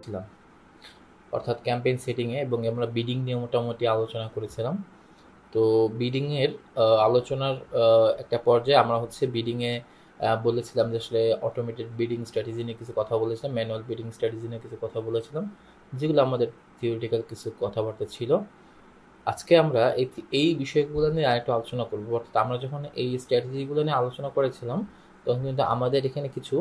করছিলাম, অর্থাৎ ক্যাম্পেইন সেটিংয়ে, এবং আমরা বিডিং নিয়ে মোটামুটি আলোচনা করেছিলাম। তো বিডিংয়ের আলোচনার একটা পর্যায়ে আমরা হচ্ছে বিডিংয়ে বলেছিলাম যে আসলে অটোমেটেড বিডিং স্ট্র্যাটেজি নিয়ে কিছু কথা বলেছিলাম, ম্যানুয়াল বিডিং স্ট্র্যাটেজি নিয়ে কিছু কথা বলেছিলাম, যেগুলো আমাদের থিওরিটিক্যাল কিছু কথাবার্তা ছিল। আজকে আমরা এই বিষয়গুলো নিয়ে আরেকটু আলোচনা করবো। অর্থাৎ আমরা যখন এই স্ট্র্যাটেজিগুলো নিয়ে আলোচনা করেছিলাম, তখন কিন্তু আমাদের এখানে কিছু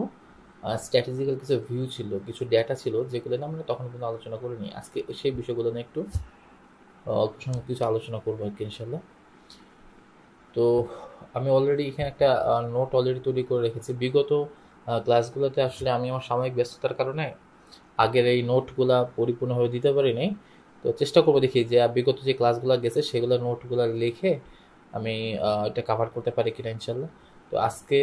স্ট্র্যাটেজিক্যাল কিছু ভিউ ছিল, কিছু ডেটা ছিল, যেগুলো নিয়ে আমরা তখন কিন্তু আলোচনা করিনি। আজকে সেই বিষয়গুলো নিয়ে একটু অল্প সময় কিছু আলোচনা করবো আর কি, ইনশাল্লাহ। তো আমি অলরেডি এখানে একটা নোট অলরেডি তৈরি করে রেখেছি। বিগত ক্লাসগুলোতে আসলে আমি আমার সাময়িক ব্যস্ততার কারণে আগের এই নোটগুলা পরিপূর্ণভাবে দিতে পারিনি। তো চেষ্টা করবো দেখি যে বিগত যে ক্লাসগুলো গেছে সেগুলো নোটগুলো লিখে আমি এটা কাভার করতে পারি কিনা, ইনশাল্লাহ। তো আজকে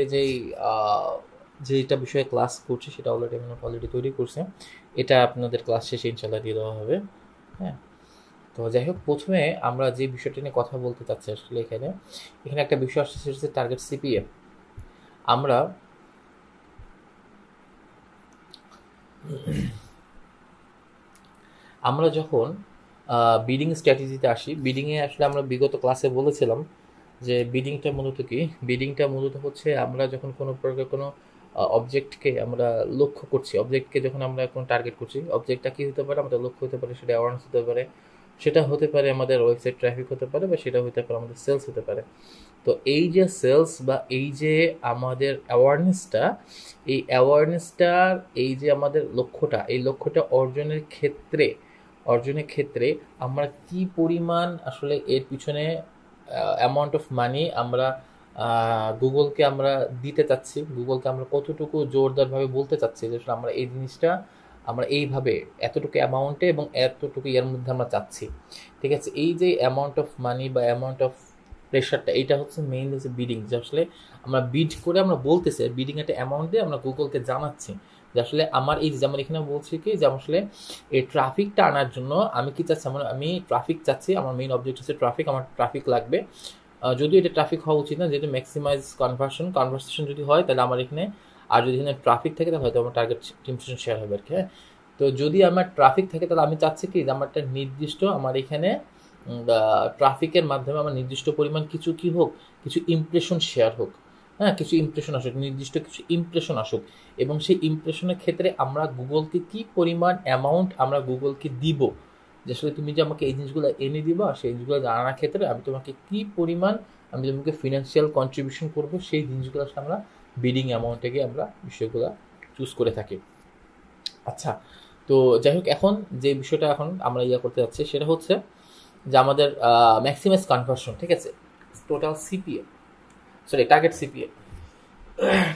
যেটা বিষয়ে ক্লাস করছি সেটা অলরেডি আমি নোট অলরেডি তৈরি করছি, এটা আপনাদের ক্লাস শেষে ইনশাল্লাহ দিয়ে দেওয়া হবে। হ্যাঁ, তো যাই হোক, প্রথমে আমরা যে বিষয়টা নিয়ে কথা বলতে চাচ্ছি আসলে এখানে এখানে একটা বিষয় আসছে, সেটা হচ্ছে টার্গেট সিপিএ। আমরা আমরা যখন বিডিং স্ট্র্যাটেজিতে আসি, বিডিংয়ে আসলে আমরা বিগত ক্লাসে বলেছিলাম যে বিডিংটা মূলত কি, বিডিংটা মূলত হচ্ছে আমরা যখন কোনো প্রকার কোনো অবজেক্টকে আমরা লক্ষ্য করছি, অবজেক্টকে যখন আমরা কোনো টার্গেট করছি, অবজেক্টটা কি হতে পারে, আমাদের লক্ষ্য হতে পারে, সেটা অ্যাওয়ারনেস হতে পারে, সেটা হতে পারে আমাদের ওয়েবসাইট ট্রাফিক হতে পারে, বা সেটা হতে পারে আমাদের সেলস হতে পারে। তো এই যে সেলস বা এই যে আমাদের অ্যাওয়ারনেসটা, এই অ্যাওয়ারনেসটার এই যে আমাদের লক্ষ্যটা, এই লক্ষ্যটা অর্জনের ক্ষেত্রে আমরা কি পরিমাণ আসলে এর পিছনে অ্যামাউন্ট অফ মানি আমরা গুগলকে আমরা দিতে চাচ্ছি, গুগলকে আমরা কতটুকু জোরদারভাবে বলতে চাচ্ছি যে আসলে আমরা এই জিনিসটা আমরা এইভাবে এতটুকু অ্যামাউন্টে এবং এতটুকু এর মধ্যে আমরা চাচ্ছি। ঠিক আছে, এই যে অ্যামাউন্ট অফ মানি বা অ্যামাউন্ট অফ প্রেশারটা, এইটা হচ্ছে মেইনলি হচ্ছে বিডিং, যে আসলে আমরা বিড করে আমরা বলতেছি বিডিং একটা অ্যামাউন্ট দিয়ে আমরা গুগলকে জানাচ্ছি যে আসলে আমার এই যেমন এখানে বলছি কি যে আসলে এই ট্রাফিকটা আনার জন্য আমি কি চাচ্ছি, আমি ট্রাফিক চাচ্ছি, আমার মেইন অবজেক্ট হচ্ছে ট্রাফিক, আমার ট্রাফিক লাগবে। যদিও এটা ট্রাফিক হওয়া উচিত না, যেহেতু ম্যাক্সিমাইজ কনভারসেশন যদি হয় তাহলে আমার এখানে, আর যদি এখানে ট্রাফিক থাকে তাহলে হয়তো আমার টার্গেট টিম সেশন শেয়ার হবে আর কি। হ্যাঁ, তো যদি আমার ট্রাফিক থাকে তাহলে আমি চাচ্ছি কি যে আমার একটা নির্দিষ্ট আমার এখানে ট্রাফিকের মাধ্যমে আমার নির্দিষ্ট পরিমাণ কিছু কি হোক, কিছু ইমপ্রেশন শেয়ার হোক। হ্যাঁ, কিছু ইমপ্রেশন আসুক, নির্দিষ্ট কিছু ইমপ্রেশন আসুক, এবং সেই ইমপ্রেশনের ক্ষেত্রে আমরা গুগলকে কি পরিমাণ অ্যামাউন্ট আমরা গুগলকে দিব, যে আসলে তুমি যে আমাকে এই জিনিসগুলো এনে দিবা, সেই জিনিসগুলো জানার ক্ষেত্রে আমি তোমাকে কি পরিমাণ আমি তোমাকে ফিনান্সিয়াল কন্ট্রিবিউশন করবো, সেই জিনিসগুলো আসলে আমরা বিডিং অ্যামাউন্টে গিয়ে আমরা বিষয়গুলো চুজ করে থাকি। আচ্ছা, তো যাই হোক, এখন যে বিষয়টা এখন আমরা করতে যাচ্ছি সেটা হচ্ছে যে আমাদের ম্যাক্সিমাইজ কনভার্সন, ঠিক আছে, total CPA, sorry target CPA,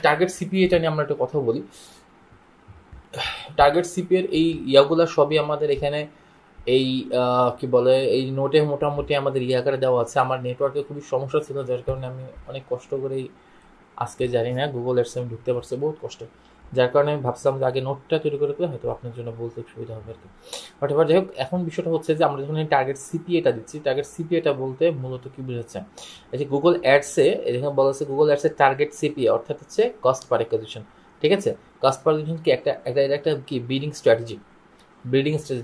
target CPA এটা নিয়ে আমরা একটু কথা বলি। টার্গেট সিপিএর এই ইয়াগুলো সবই আমাদের এখানে এই কি বলে এই নোটে মোটামুটি আমাদের আকারে দেওয়া আছে। আমার নেটওয়ার্কে খুবই সমস্যা ছিল, যার কারণে আমি অনেক কষ্ট করেই আজকে জানি না গুগল এডসে আমি ঢুকতে পারছি বহুত কষ্ট, যার কারণে আমি ভাবছিলাম যে আগে নোটটা তৈরি করে দিলে হয়তো আপনার জন্য বলতে সুবিধা হবে আর কি। বাট এবার যাই হোক, এখন বিষয়টা হচ্ছে যে আমরা যখন টার্গেট সিপিএটা দিচ্ছি, টার্গেট সিপিএটা বলতে মূলত কি বোঝাচ্ছে, এই যে গুগল অ্যাডসে এখানে বলা হচ্ছে গুগল অ্যাডসের টার্গেট সিপিএ অর্থাৎ হচ্ছে কস্ট পার অ্যাকুইজিশন। ঠিক আছে, কস্ট পার অ্যাকুইজিশন কি একটা একটা একটা কি বিডিং স্ট্র্যাটেজি,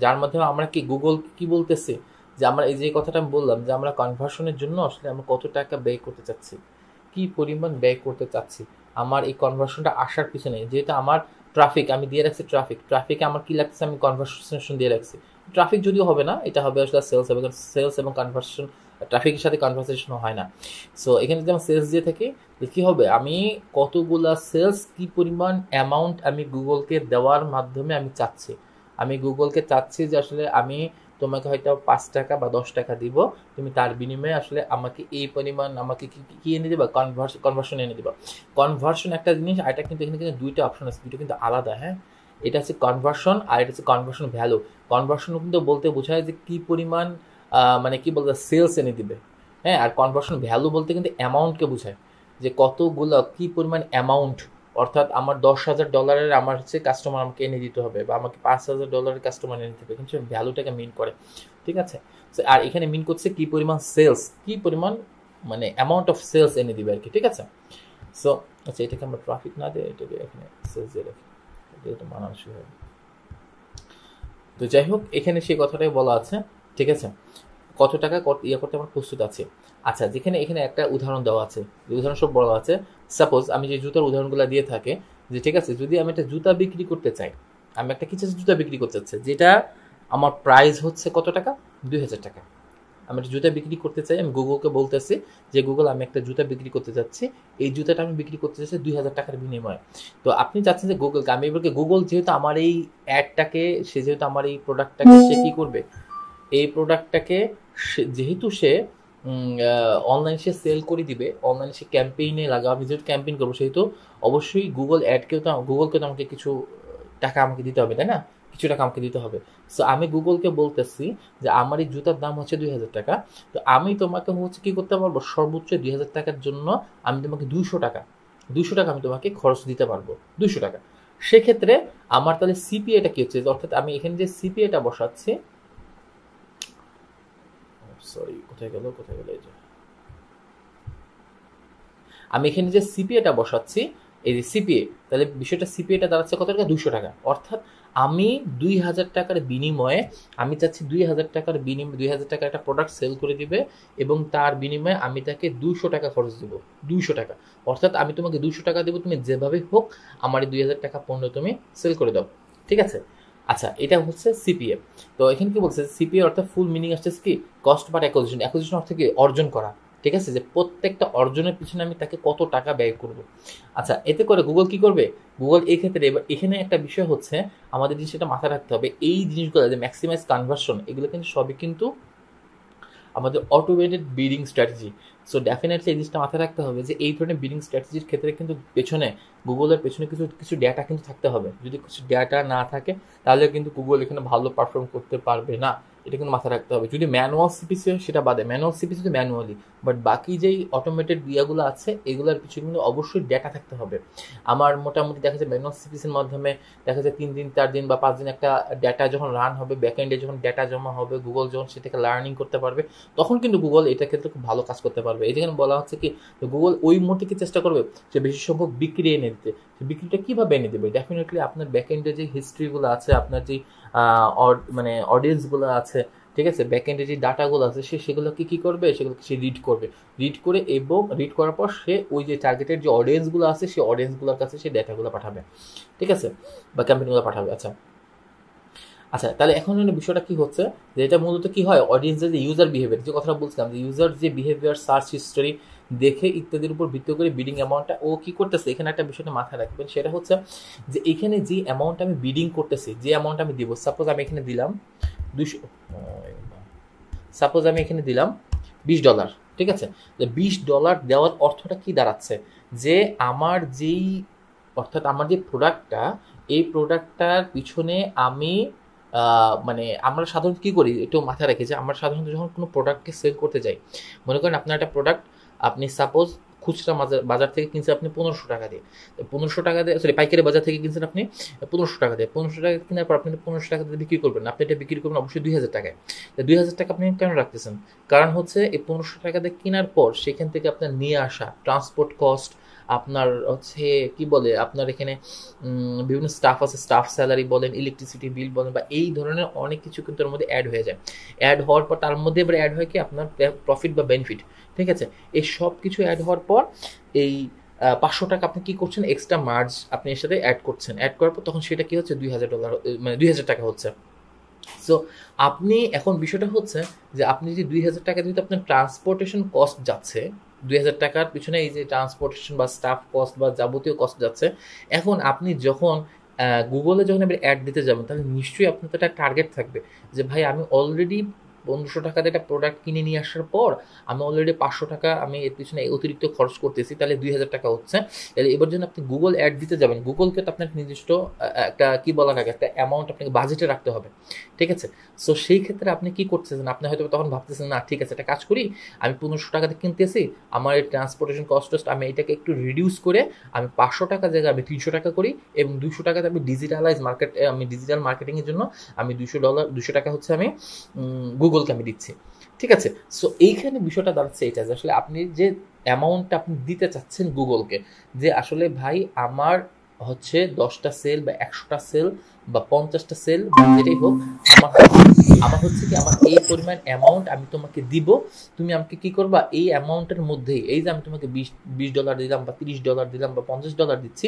যার মাধ্যমে আমরা কি গুগল কি বলতেছে যে আমরা এই যে কথাটা আমি বললাম যে আমরা কনভার্সনের জন্য আসলে আমরা কত টাকা ব্যয় করতে চাচ্ছি, কি পরিমাণ ব্যয় করতে চাচ্ছি আমার এই কনভার্সনটা আসার পিছনে। যেহেতু আমার ট্রাফিক আমি দিয়ে রাখছি, ট্রাফিকে আমার কি লাগছে, আমি কনভার্সেশন দিয়ে রাখছি। ট্রাফিক যদিও হবে না, এটা হবে আসলে সেলস হবে, কারণ সেলস এবং কনভার্সেশন ট্রাফিকের সাথে কনভার্সেশন হয় না। সো এখানে যদি আমি সেলস দিয়ে থাকি, কি হবে, আমি কতগুলা সেলস কি পরিমাণ অ্যামাউন্ট আমি গুগলকে দেওয়ার মাধ্যমে আমি চাচ্ছি, আমি গুগলকে চাচ্ছি যে আসলে আমি তোমাকে হয়তো 5 টাকা বা 10 টাকা দিব, তুমি তার বিনিময়ে আসলে আমাকে এই পরিমাণ আমাকে কি এনে দিবা, কনভার্সন এনে দিবা। কনভার্সন একটা জিনিস, আর এটা কিন্তু এখানে কিন্তু দুইটা অপশন আছে, দুটো কিন্তু আলাদা। হ্যাঁ, এটা হচ্ছে কনভার্সন আর এটা হচ্ছে কনভার্সন ভ্যালু। কনভার্সন কিন্তু বলতে বোঝায় যে কি পরিমাণ মানে কি বলতে সেলস এনে দিবে। হ্যাঁ, আর কনভার্সন ভ্যালু বলতে কিন্তু অ্যামাউন্টকে বোঝায়, যে কতগুলো কি পরিমাণ অ্যামাউন্ট, অর্থাৎ আমার $10,000 আমার হচ্ছে কাস্টমার আমাকে এনে দিতে হবে, বা আমাকে $5,000 কাস্টমার এনে দিতে হবে, কিন্তু ভ্যালুটাকে মিন করে। ঠিক আছে, আর এখানে মিন করছে কি পরিমাণ সেলস, কি পরিমাণ মানে অ্যামাউন্ট অফ সেলস এনে দিবে আর কি। ঠিক আছে, সো আচ্ছা, এটাকে আমরা ট্রাফিক না দিয়ে এটাকে এখানে সেলস দিয়ে রাখি, এটা মানানসই হবে। তো যাই হোক, এখানে সেই কথাটাই বলা আছে, ঠিক আছে, কত টাকা করতে আমরা প্রস্তুত আছি। আচ্ছা, যেখানে এখানে একটা উদাহরণ দেওয়া আছে, যে উদাহরণস্বরূপ বলা আছে, সাপোজ আমি যে জুতার উদাহরণগুলো দিয়ে থাকে, যে ঠিক আছে যদি আমি একটা জুতা বিক্রি করতে চাই, আমি একটা কিছু জুতা বিক্রি করতে চাচ্ছি, যেটা আমার প্রাইস হচ্ছে কত টাকা, 2000 টাকা। আমি একটা জুতা বিক্রি করতে চাই, আমি গুগলকে বলতেছি যে গুগল আমি একটা জুতা বিক্রি করতে চাচ্ছি, এই জুতাটা আমি বিক্রি করতে চাচ্ছি 2000 টাকার বিনিময়ে। তো আপনি চাচ্ছেন যে গুগলকে, আমি এবারকে গুগল যেহেতু আমার এই অ্যাডটাকে, সে যেহেতু আমার এই প্রোডাক্টটাকে সে কী করবে, এই প্রোডাক্টটাকে যেহেতু সে অনলাইন সে সেল করে দিবে, অনলাইনে সে ক্যাম্পেইনে লাগাবে, আমি যেহেতু ক্যাম্পেইন করবো সেহেতু অবশ্যই গুগলকে তো আমাকে কিছু টাকা আমাকে দিতে হবে, তাই না, কিছু টাকা আমাকে দিতে হবে। সো আমি গুগলকে বলতেছি যে আমার এই জুতার দাম হচ্ছে 2000 টাকা, তো আমি তোমাকে হচ্ছে কী করতে পারবো, সর্বোচ্চ 2000 টাকার জন্য আমি তোমাকে 200 টাকা, 200 টাকা আমি তোমাকে খরচ দিতে পারবো, 200 টাকা। সেক্ষেত্রে আমার তাহলে সিপিএটা কি হচ্ছে, অর্থাৎ আমি এখানে যে সিপিএটা বসাচ্ছি, সরি কোথায় গেল এই যে আমি এখানে যে সিপিএটা বসাচ্ছি, এই যে সিপিএ, তাহলে বিষয়টা সিপিএটা দাঁড়াচ্ছে কত টাকা, 200 টাকা। অর্থাৎ আমি 2000 টাকার বিনিময়ে, আমি চাচ্ছি 2000 টাকার বিনিময়ে 2000 টাকার একটা প্রোডাক্ট সেল করে দিবে, এবং তার বিনিময়ে আমি তাকে 200 টাকা খরচ দেবো, 200 টাকা। অর্থাৎ আমি তোমাকে 200 টাকা দেবো, তুমি যেভাবে হোক আমার এই 2000 টাকা পণ্য তুমি সেল করে দাও, ঠিক আছে। আচ্ছা, এটা হচ্ছে সিপিএ। তো এখানে কি বলছে, সিপিএ অর্থাৎ ফুল মিনিং আসছে কি, কস্ট পার অ্যাকুইজিশন। অ্যাকুইজিশন অর্থ কি, অর্জন করা, ঠিক আছে, যে প্রত্যেকটা অর্জনের পিছনে আমি তাকে কত টাকা ব্যয় করব। আচ্ছা, এতে করে গুগল কি করবে, গুগল এই ক্ষেত্রে এবার এখানে একটা বিষয় হচ্ছে আমাদের জিনিসটা মাথায় রাখতে হবে, এই জিনিসগুলো যে ম্যাক্সিমাইজ কনভার্সন, এগুলো কিন্তু সবই কিন্তু আমাদের automated bidding strategy. So definitely এই জিনিসটা মাথায় রাখতে হবে যে এই ধরনের বিডিং স্ট্র্যাটেজির ক্ষেত্রে কিন্তু পেছনে, গুগলের পেছনে কিছু কিছু ডেটা কিন্তু থাকতে হবে। যদি কিছু ডেটা না থাকে তাহলে কিন্তু গুগল এখানে ভালো পারফর্ম করতে পারবে না, এটা কিন্তু মাথায় রাখতে হবে। যদি ম্যানুয়াল সিপিসি হয় সেটা বাদে, ম্যানুয়াল সিপিসি তো ম্যানুয়ালি, বাট বাকি যেই অটোমেটেড ইয়েগুলো আছে এগুলোর পিছনে কিন্তু অবশ্যই ডেটা থাকতে হবে। আমার মোটামুটি দেখা যায় ম্যানুয়াল সিপিসির মাধ্যমে দেখা যায় 3 দিন 4 দিন বা 5 দিন একটা ডেটা যখন রান হবে, ব্যাকএন্ডে যখন ডেটা জমা হবে, গুগল যখন সেটাকে লার্নিং করতে পারবে, তখন কিন্তু গুগল এটার ক্ষেত্রে খুব ভালো কাজ করতে পারবে। এই যেখানে বলা হচ্ছে কি, গুগল ওই মুহূর্তে কি চেষ্টা করবে, যে বেশি সংখ্যক বিক্রি এনে দিতে। বিক্রিটা কীভাবে এনে দেবে, ডেফিনেটলি আপনার ব্যাকএন্ডে যে হিস্ট্রিগুলো আছে, আপনার যে মানে অডিয়েন্সগুলো আছে, ঠিক আছে, ব্যাকএন্ডে যে ডাটাগুলো আছে সেগুলোকে কী করবে, সেগুলোকে সে রিড করবে, রিড করে এবং রিড করার পর সে ওই যে টার্গেটেড যে অডিয়েন্সগুলো আছে সেই অডিয়েন্সগুলোর কাছে সে ডেটাগুলো পাঠাবে, ঠিক আছে, বা ক্যাম্পেইনগুলো পাঠাবে। আচ্ছা আচ্ছা, তাহলে এখন বিষয়টা কি হচ্ছে, যে এটা মূলত কি হয়, অডিয়েন্সের যে ইউজার বিহেভিয়ার, যে কথাটা বলছিলাম, যে ইউজার যে বিহেভিয়ার, সার্চ হিস্টোরি দেখে ইত্যাদির উপর ভিত্তি করে বিডিং অ্যামাউন্টটা ও কি করতেছে, এখানে একটা বিষয়টা মাথায় রাখবেন, সেটা হচ্ছে যে এখানে যে অ্যামাউন্ট আমি বিডিং করতেছি, যে অ্যামাউন্ট আমি দিব, সাপোজ আমি এখানে দিলাম 200, সাপোজ আমি এখানে দিলাম $20, ঠিক আছে। $20 দেওয়ার অর্থটা কি দাঁড়াচ্ছে, যে আমার যেই, অর্থাৎ আমার যে প্রোডাক্টটা, এই প্রোডাক্টটার পিছনে আমি মানে আমরা সাধারণত কী করি একটু মাথায় রাখি, যে আমরা সাধারণত যখন কোনো প্রোডাক্টকে সেল করতে যাই, মনে করেন আপনার একটা প্রোডাক্ট আপনি সাপোজ খুচরা বাজার থেকে কিনছেন আপনি 1500 টাকা দিয়ে, 1500 টাকা দিয়ে, সরি পাইকারি বাজার থেকে কিনছেন আপনি 1500 টাকা দিয়ে, 1500 টাকা কেনার পর আপনি 1500 টাকা দিয়ে বিক্রি করবেন, আপনি এটা বিক্রি করবেন অবশ্যই 2000 টাকায়। 2000 টাকা আপনি কেন রাখতেছেন, কারণ হচ্ছে এই 1500 টাকা দিয়ে কেনার পর সেখান থেকে আপনার নিয়ে আসা ট্রান্সপোর্ট কস্ট, আপনার হচ্ছে কি বলে, আপনার এখানে বিভিন্ন স্টাফ আছে, স্টাফ স্যালারি বলেন, ইলেকট্রিসিটি বিল বলেন, বা এই ধরনের অনেক কিছু কিন্তু এর মধ্যে অ্যাড হয়ে যায়। অ্যাড হওয়ার পর তার মধ্যে এবার অ্যাড হয় কি আপনার প্রফিট বা বেনিফিট, ঠিক আছে। এই সব কিছু অ্যাড হওয়ার পর এই 500 টাকা আপনি কী করছেন, এক্সট্রা মার্জ আপনি এর সাথে অ্যাড করছেন, অ্যাড করার পর তখন সেটা কী হচ্ছে, $2000, মানে 2000 টাকা হচ্ছে। সো আপনি এখন বিষয়টা হচ্ছে যে আপনি যে 2000 টাকা যেহেতু আপনার ট্রান্সপোর্টেশন কস্ট যাচ্ছে, 2000 টাকার পিছনে এই যে ট্রান্সপোর্টেশন বা স্টাফ কস্ট বা যাবতীয় কস্ট যাচ্ছে, এখন আপনি যখন গুগলে যখন আপনি অ্যাড দিতে যাবেন, তাহলে নিশ্চয়ই আপনার তো একটা টার্গেট থাকবে, যে ভাই আমি অলরেডি 1500 টাকা দিয়ে একটা প্রোডাক্ট কিনে নিয়ে আসার পর আমি অলরেডি 500 টাকা আমি এর পিছনে অতিরিক্ত খরচ করতেছি, তাহলে 2000 টাকা হচ্ছে। এবার যখন আপনি গুগল অ্যাড দিতে যাবেন, গুগলকে তো আপনার নির্দিষ্ট একটা কী বলা লাগে, একটা অ্যামাউন্ট আপনাকে বাজেটে রাখতে হবে, ঠিক আছে। সো সেই ক্ষেত্রে আপনি কী করতেছেন, আপনি হয়তো তখন ভাবতেছেন না ঠিক আছে একটা কাজ করি, আমি 1500 টাকাতে কিনতেছি, আমার এই ট্রান্সপোর্টেশন কস্ট আমি এটাকে একটু রিডিউস করে আমি 500 টাকা জায়গায় আমি 300 টাকা করি, এবং 200 টাকাতে আমি ডিজিটাল মার্কেটিংয়ের জন্য আমি $200 হচ্ছে আমি গুগলকে আমি দিচ্ছি, ঠিক আছে। সো এইখানে বিষয়টা দাঁড়াচ্ছে এটা, যে আসলে আপনি যে অ্যামাউন্টটা আপনি দিতে চাচ্ছেন গুগলকে, যে আসলে ভাই আমার হচ্ছে 10টা সেল বা 100টা সেল বা 50টা সেল যেটাই হোক, আমার আমার হচ্ছে কি আমার এই পরিমাণ অ্যামাউন্ট আমি তোমাকে দিব, তুমি আমাকে কি করবা এই অ্যামাউন্টের মধ্যেই, এই যে আমি তোমাকে $20 দিলাম বা $30 দিলাম বা $50 দিচ্ছি,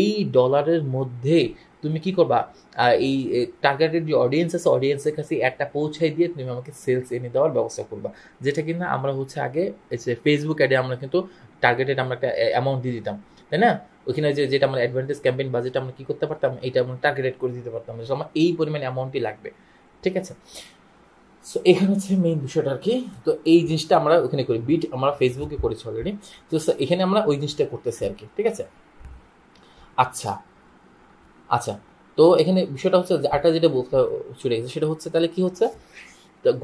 এই ডলারের মধ্যে তুমি কি করবা এই টার্গেটেড যে অডিয়েন্স আছে অডিয়েন্সের কাছে একটা পৌঁছাই দিয়ে তুমি আমাকে সেলস এনে দেওয়ার ব্যবস্থা করবা, যেটা কিনা আমরা হচ্ছে আগে ফেসবুক অ্যাডে আমরা কিন্তু টার্গেটেড আমরা একটা অ্যামাউন্ট দিয়ে দিতাম, তাই না? ওইখানে যেটা আমরা অ্যাডভান্টেজ ক্যাম্পেইন বাজেট আমরা কি করতে পারতাম, এটা আমরা টার্গেটেড করে দিতে পারতাম, আমার এই পরিমাণ অ্যামাউন্টই লাগবে, ঠিক আছে? সো এখানে হচ্ছে মেইন বিষয়টা আর কি। তো এই জিনিসটা আমরা ওখানে করি, বিট আমরা ফেসবুকে করেছি অলরেডি। তো এখানে আমরা ওই জিনিসটা করতেছি আর কি, ঠিক আছে? আচ্ছা আচ্ছা, তো এখানে বিষয়টা হচ্ছে আরেকটা যেটা বলতে চলে গেছে সেটা হচ্ছে তাহলে কি হচ্ছে,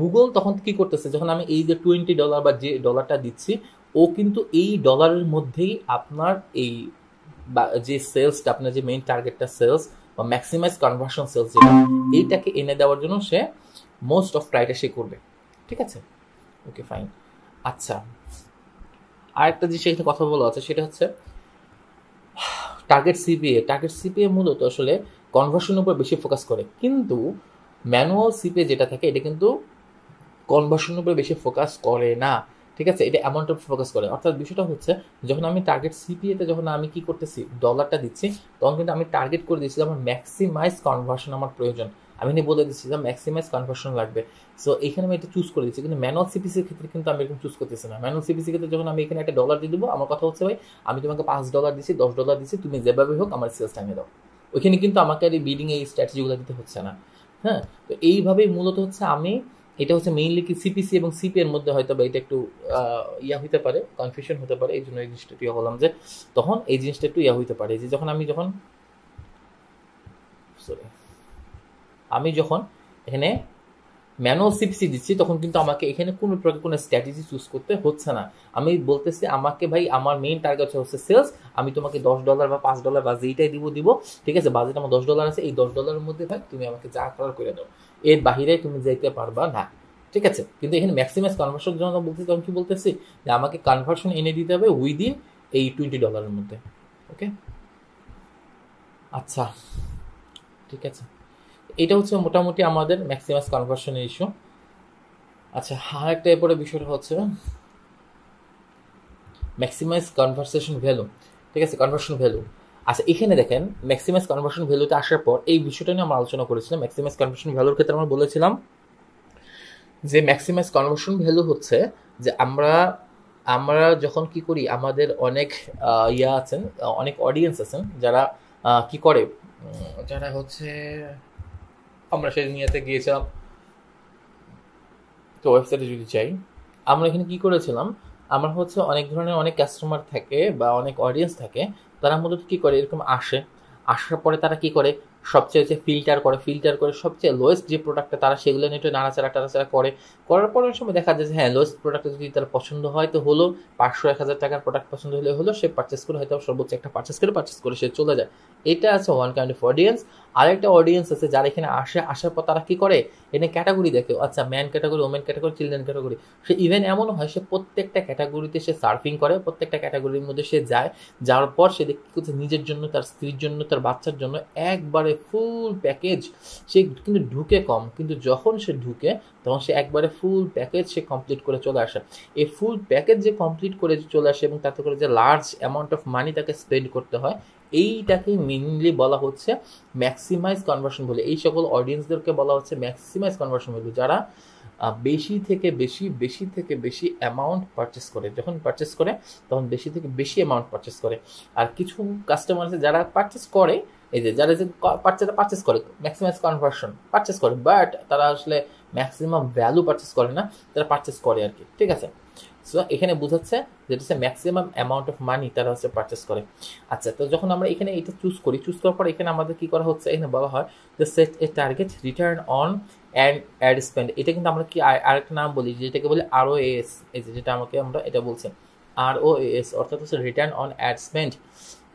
গুগল তখন কি করতেছে, যখন আমি এই যে $20 বা যে ডলারটা দিচ্ছি, ও কিন্তু এই ডলারের মধ্যেই আপনার এই যে সেলসটা, আপনার যে মেইন টার্গেটটা সেলস বা ম্যাক্সিমাইজ কনভার্সন সেলস যেটা, এইটাকে এনে দেওয়ার জন্য সে মোস্ট অফ ট্রাইটা সে করবে, ঠিক আছে? Okay fine. আচ্ছা, আরেকটা জিনিস এখানে কথা বলা আছে সেটা হচ্ছে টার্গেট সিপিএ মূলত আসলে কনভার্সনের উপর বেশি ফোকাস করে, কিন্তু ম্যানুয়াল সিপিএ যেটা থাকে এটা কিন্তু কনভার্সনের উপর বেশি ফোকাস করে না, ঠিক আছে? এটা অ্যামাউন্ট অফ ফোকাস করে। অর্থাৎ বিষয়টা হচ্ছে যখন আমি টার্গেট সিপিএতে যখন আমি কি করতেছি ডলারটা দিচ্ছি, তখন কিন্তু আমি টার্গেট করে দিচ্ছি আমার ম্যাক্সিমাইজ কনভার্সন আমার প্রয়োজন, আমি বলে দিচ্ছি যে ম্যাক্সিমাইজ কনভার্সন লাগবে। সো এখানে আমি এটা চুজ করে দিচ্ছি, কিন্তু ম্যানুয়াল সিপিসির ক্ষেত্রে কিন্তু আমি এরকম চুজ করতেছি না। ম্যানুয়াল সিপিসির ক্ষেত্রে যখন আমি এখানে একটা ডলার দিয়ে দেবো, আমার কথা হচ্ছে ভাই আমি তোমাকে $5 দিচ্ছি, $10 দিচ্ছি, তুমি যেভাবে হোক আমার সেলস টাইমে দাও, ওইখানে কিন্তু আমাকে আর এই বিডিং এই স্ট্র্যাটেজিগুলো দিতে হচ্ছে না। হ্যাঁ, তো এইভাবেই মূলত হচ্ছে আমি, এটা হচ্ছে মেইনলি কি সিপিসি এবং সিপি এর মধ্যে হয়তো বা এটা একটু ইয়া হইতে পারে, কনফিউশন হতে পারে, এই জন্য এই জিনিসটা একটু বললাম যে তখন এই জিনিসটা একটু ইয়া হইতে পারে যে যখন আমি যখন এখানে ম্যানুয়াল সিপিসি দিচ্ছি, তখন কিন্তু আমাকে এখানে কোনো প্রকার কোনো স্ট্র্যাটেজি চুজ করতে হচ্ছে না। আমি বলতেছি আমাকে ভাই আমার মেইন টার্গেট হচ্ছে সেলস, আমি তোমাকে $10 বা $5 বা যেইটাই দিব, ঠিক আছে? বাজেট আমার $10 আছে, এই $10 মধ্যে ভাই তুমি আমাকে যা করার করে দাও, এর বাহিরে তুমি যাইতে পারবা না, ঠিক আছে? কিন্তু এখানে ম্যাক্সিমাইজ কনভার্সন যখন বলতেছি তখন কি বলতেছি যে আমাকে কনভার্সন এনে দিতে হবে উইদিন এই $20 মধ্যে, ওকে? আচ্ছা, ঠিক আছে, এটা হচ্ছে মোটামুটি আমাদের ম্যাক্সিমাইজ কনভার্সনের ইস্যু। আচ্ছা, আর একটা এরপরে বিষয়টা হচ্ছে ম্যাক্সিমাইজ কনভারসেশন ভ্যালু, ঠিক আছে? Conversion value. আচ্ছা, এখানে দেখেন ম্যাক্সিমাইজ কনভার্সন ভ্যালুতে আসার পর এই বিষয়টা নিয়ে আমরা আলোচনা করেছিলাম। ম্যাক্সিমাইজ কনভার্সন ভ্যালুর ক্ষেত্রে আমরা বলেছিলাম যে ম্যাক্সিমাইজ কনভার্সন ভ্যালু হচ্ছে যে আমরা আমরা যখন কি করি, আমাদের অনেক ইয়া আছেন, অনেক অডিয়েন্স আছেন যারা কি করে, যারা হচ্ছে আমরা সেই নিয়েতে গিয়েছিলাম, তো ওয়েবসাইটে যদি চাই, আমরা এখানে কি করেছিলাম, আমরা হচ্ছে অনেক ধরনের অনেক কাস্টমার থাকে বা অনেক অডিয়েন্স থাকে, তারা মূলত কি করে এরকম আসার পরে তারা কি করে সবচেয়ে হচ্ছে ফিল্টার করে সবচেয়ে লোয়েস্ট যে প্রোডাক্টটা তারা সেগুলো নিয়ে একটু নাড়াচাড়া করার পরে সময় দেখা যায় যে হ্যাঁ লোয়েস্ট প্রোডাক্টটা যদি তার পছন্দ হয় তো হলো, 500-1000 টাকার প্রোডাক্ট পছন্দ হলো, সে পারচেস করে হয়তো সর্বোচ্চ একটা পারচেস করে সে চলে যায়। এটা আছে ওয়ান কাইন্ড অফ অডিয়েন্স। আরেকটা অডিয়েন্স আছে যারা এখানে আসার পর তারা কি করে, এখানে ক্যাটাগরি দেখে, আচ্ছা man category, women category, children category, সে ইভেন এমনও হয় সে প্রত্যেকটা ক্যাটাগরিতে সে সার্ফিং করে, প্রত্যেকটা ক্যাটাগরির মধ্যে সে যায়, যাওয়ার পর সে দেখতে করছে নিজের জন্য, তার স্ত্রীর জন্য, তার বাচ্চার জন্য একবারে ফুল প্যাকেজ। সে কিন্তু ঢুকে কম, কিন্তু যখন সে ঢুকে তখন সে একবারে ফুল প্যাকেজ সে কমপ্লিট করে চলে আসে। এই ফুল প্যাকেজ যে কমপ্লিট করে চলে আসে এবং তাতে করে যে লার্জ অ্যামাউন্ট অফ মানি তাকে স্পেন্ড করতে হয়, এইটাকে মেইনলি বলা হচ্ছে ম্যাক্সিমাইজ কনভার্সন বলে। এই সকল অডিয়েন্সদেরকে বলা হচ্ছে ম্যাক্সিমাইজ কনভার্সন বলে, যারা বেশি থেকে বেশি অ্যামাউন্ট পারচেস করে। যখন পারচেস করে তখন বেশি থেকে বেশি অ্যামাউন্ট পারচেস করে। আর কিছু কাস্টমার আছে যারা পারচেস করে, এই যে যারা যে পারচেস করে ম্যাক্সিমাইজ কনভার্সন পারচেস করে, বাট তারা আসলে ম্যাক্সিমাম ভ্যালু পারচেস করে না, তারা পারচেস করে আর কি, ঠিক আছে? সো এখানে বোঝাচ্ছে যেটা হচ্ছে ম্যাক্সিমাম অ্যামাউন্ট অফ মানি তারা হচ্ছে পারচেস করে। আচ্ছা, তো যখন আমরা এখানে এটা চুজ করার পর এখানে আমাদের কি করা হচ্ছে, এখানে বলা হয় যে set a target return on ad spend. এটা কিন্তু আমরা কি আরেকটা নাম বলি যেটাকে বলে ROAS, এই যে যেটা আমরা এটা বলছি ROAS, অর্থাৎ হচ্ছে রিটার্ন অন অ্যাড স্পেন্ড,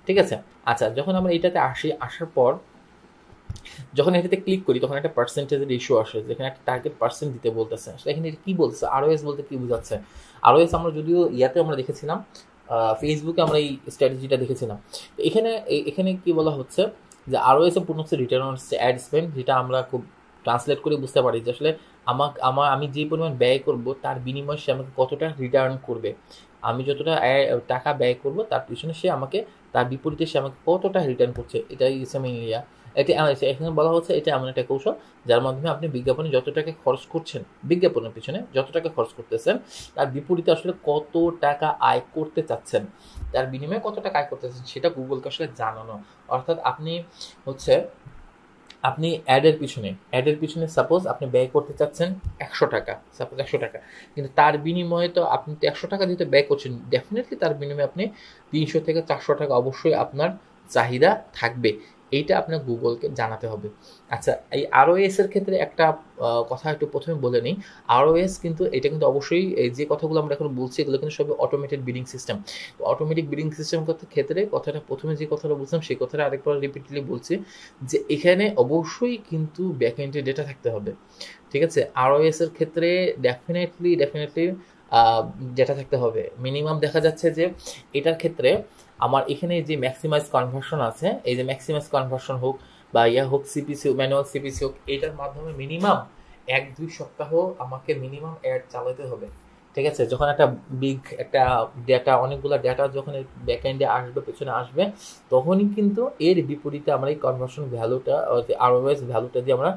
ঠিক আছে? আচ্ছা, যখন আমরা এটাতে আসার পর যখন এটাতে ক্লিক করি তখন একটা পার্সেন্টেজের ইস্যু আসে, যেখানে একটা টার্গেট পার্সেন্ট দিতে বলতেছে। আসলে এখানে এটা কি বলতেছে, ROAS বলতে কি বোঝাচ্ছে? ROAS আমরা যদিও ইয়াতে আমরা দেখেছিলাম, ফেসবুকে আমরা এই স্ট্র্যাটেজিটা দেখেছিলাম। তো এখানে এখানে কি বলা হচ্ছে যে ROS পূর্ণ হচ্ছে রিটার্ন অন অ্যাড স্পেন্ড, যেটা আমরা খুব ট্রান্সলেট করে বুঝতে পারি যে আসলে আমি যে পরিমাণ ব্যয় করব তার বিনিময়ে সে আমাকে কতটা রিটার্ন করবে। আমি যতটা টাকা ব্যয় করব তার পিছনে সে আমাকে, তার বিপরীতে সে আমাকে কতটা রিটার্ন করছে, এটাই মেইনলি। এখানে বলা হচ্ছে এটা এমন একটা কৌশল যার মাধ্যমে আপনি বিজ্ঞাপনে যত টাকা খরচ করছেন, বিজ্ঞাপনের পিছনে যত টাকা খরচ করতেছেন তার বিপরীতে আসলে কত টাকা আয় করতে চাচ্ছেন, তার বিনিময়ে কত টাকা আয় করতে চাচ্ছেন সেটা গুগলকে আসলে জানানো। অর্থাৎ আপনি অ্যাডের পিছনে সাপোজ আপনি ব্যয় করতে চাচ্ছেন 100 টাকা, সাপোজ 100 টাকা, কিন্তু তার বিনিময়ে তো আপনি তো 100 টাকা দিতে ব্যয় করছেন, ডেফিনেটলি তার বিনিময়ে আপনি 300 থেকে 400 টাকা অবশ্যই আপনার চাহিদা থাকবে। এইটা আপনার গুগলকে জানাতে হবে। আচ্ছা, এই ROS এর ক্ষেত্রে একটা কথা একটু প্রথমে বলে নিই। ROS কিন্তু এটা কিন্তু অবশ্যই এই যে কথাগুলো আমরা এখন বলছি এগুলো কিন্তু সবই অটোমেটেড বিডিং সিস্টেম। তো অটোমেটিক বিডিং সিস্টেম ক্ষেত্রে কথাটা প্রথমে যে কথাটা বলছিলাম সেই কথাটা আরেকবার রিপিটলি বলছি যে এখানে অবশ্যই কিন্তু ব্যাকএন্ডে ডেটা থাকতে হবে। ঠিক আছে, ROS এর ক্ষেত্রে ডেফিনেটলি ডেটা থাকতে হবে। মিনিমাম দেখা যাচ্ছে যে এটার ক্ষেত্রে আমার এখানে যে ম্যাক্সিমাইজ কনভার্সন আছে, এই যে ম্যাক্সিমাইজ কনভার্সন হোক বা ইয়া হোক, সিপিসি ম্যানুয়াল সিপিসি হোক, এটার মাধ্যমে মিনিমাম 1-2 সপ্তাহ আমাকে মিনিমাম অ্যাড চালাতে হবে। ঠিক আছে, যখন একটা ডেটা, অনেকগুলো ডেটা যখন ব্যাকএন্ডে আসবে, পেছনে আসবে, তখনই কিন্তু এর বিপরীতে আমরা এই কনভার্সন ভ্যালুটা, ROS ভ্যালুটা দিয়ে আমরা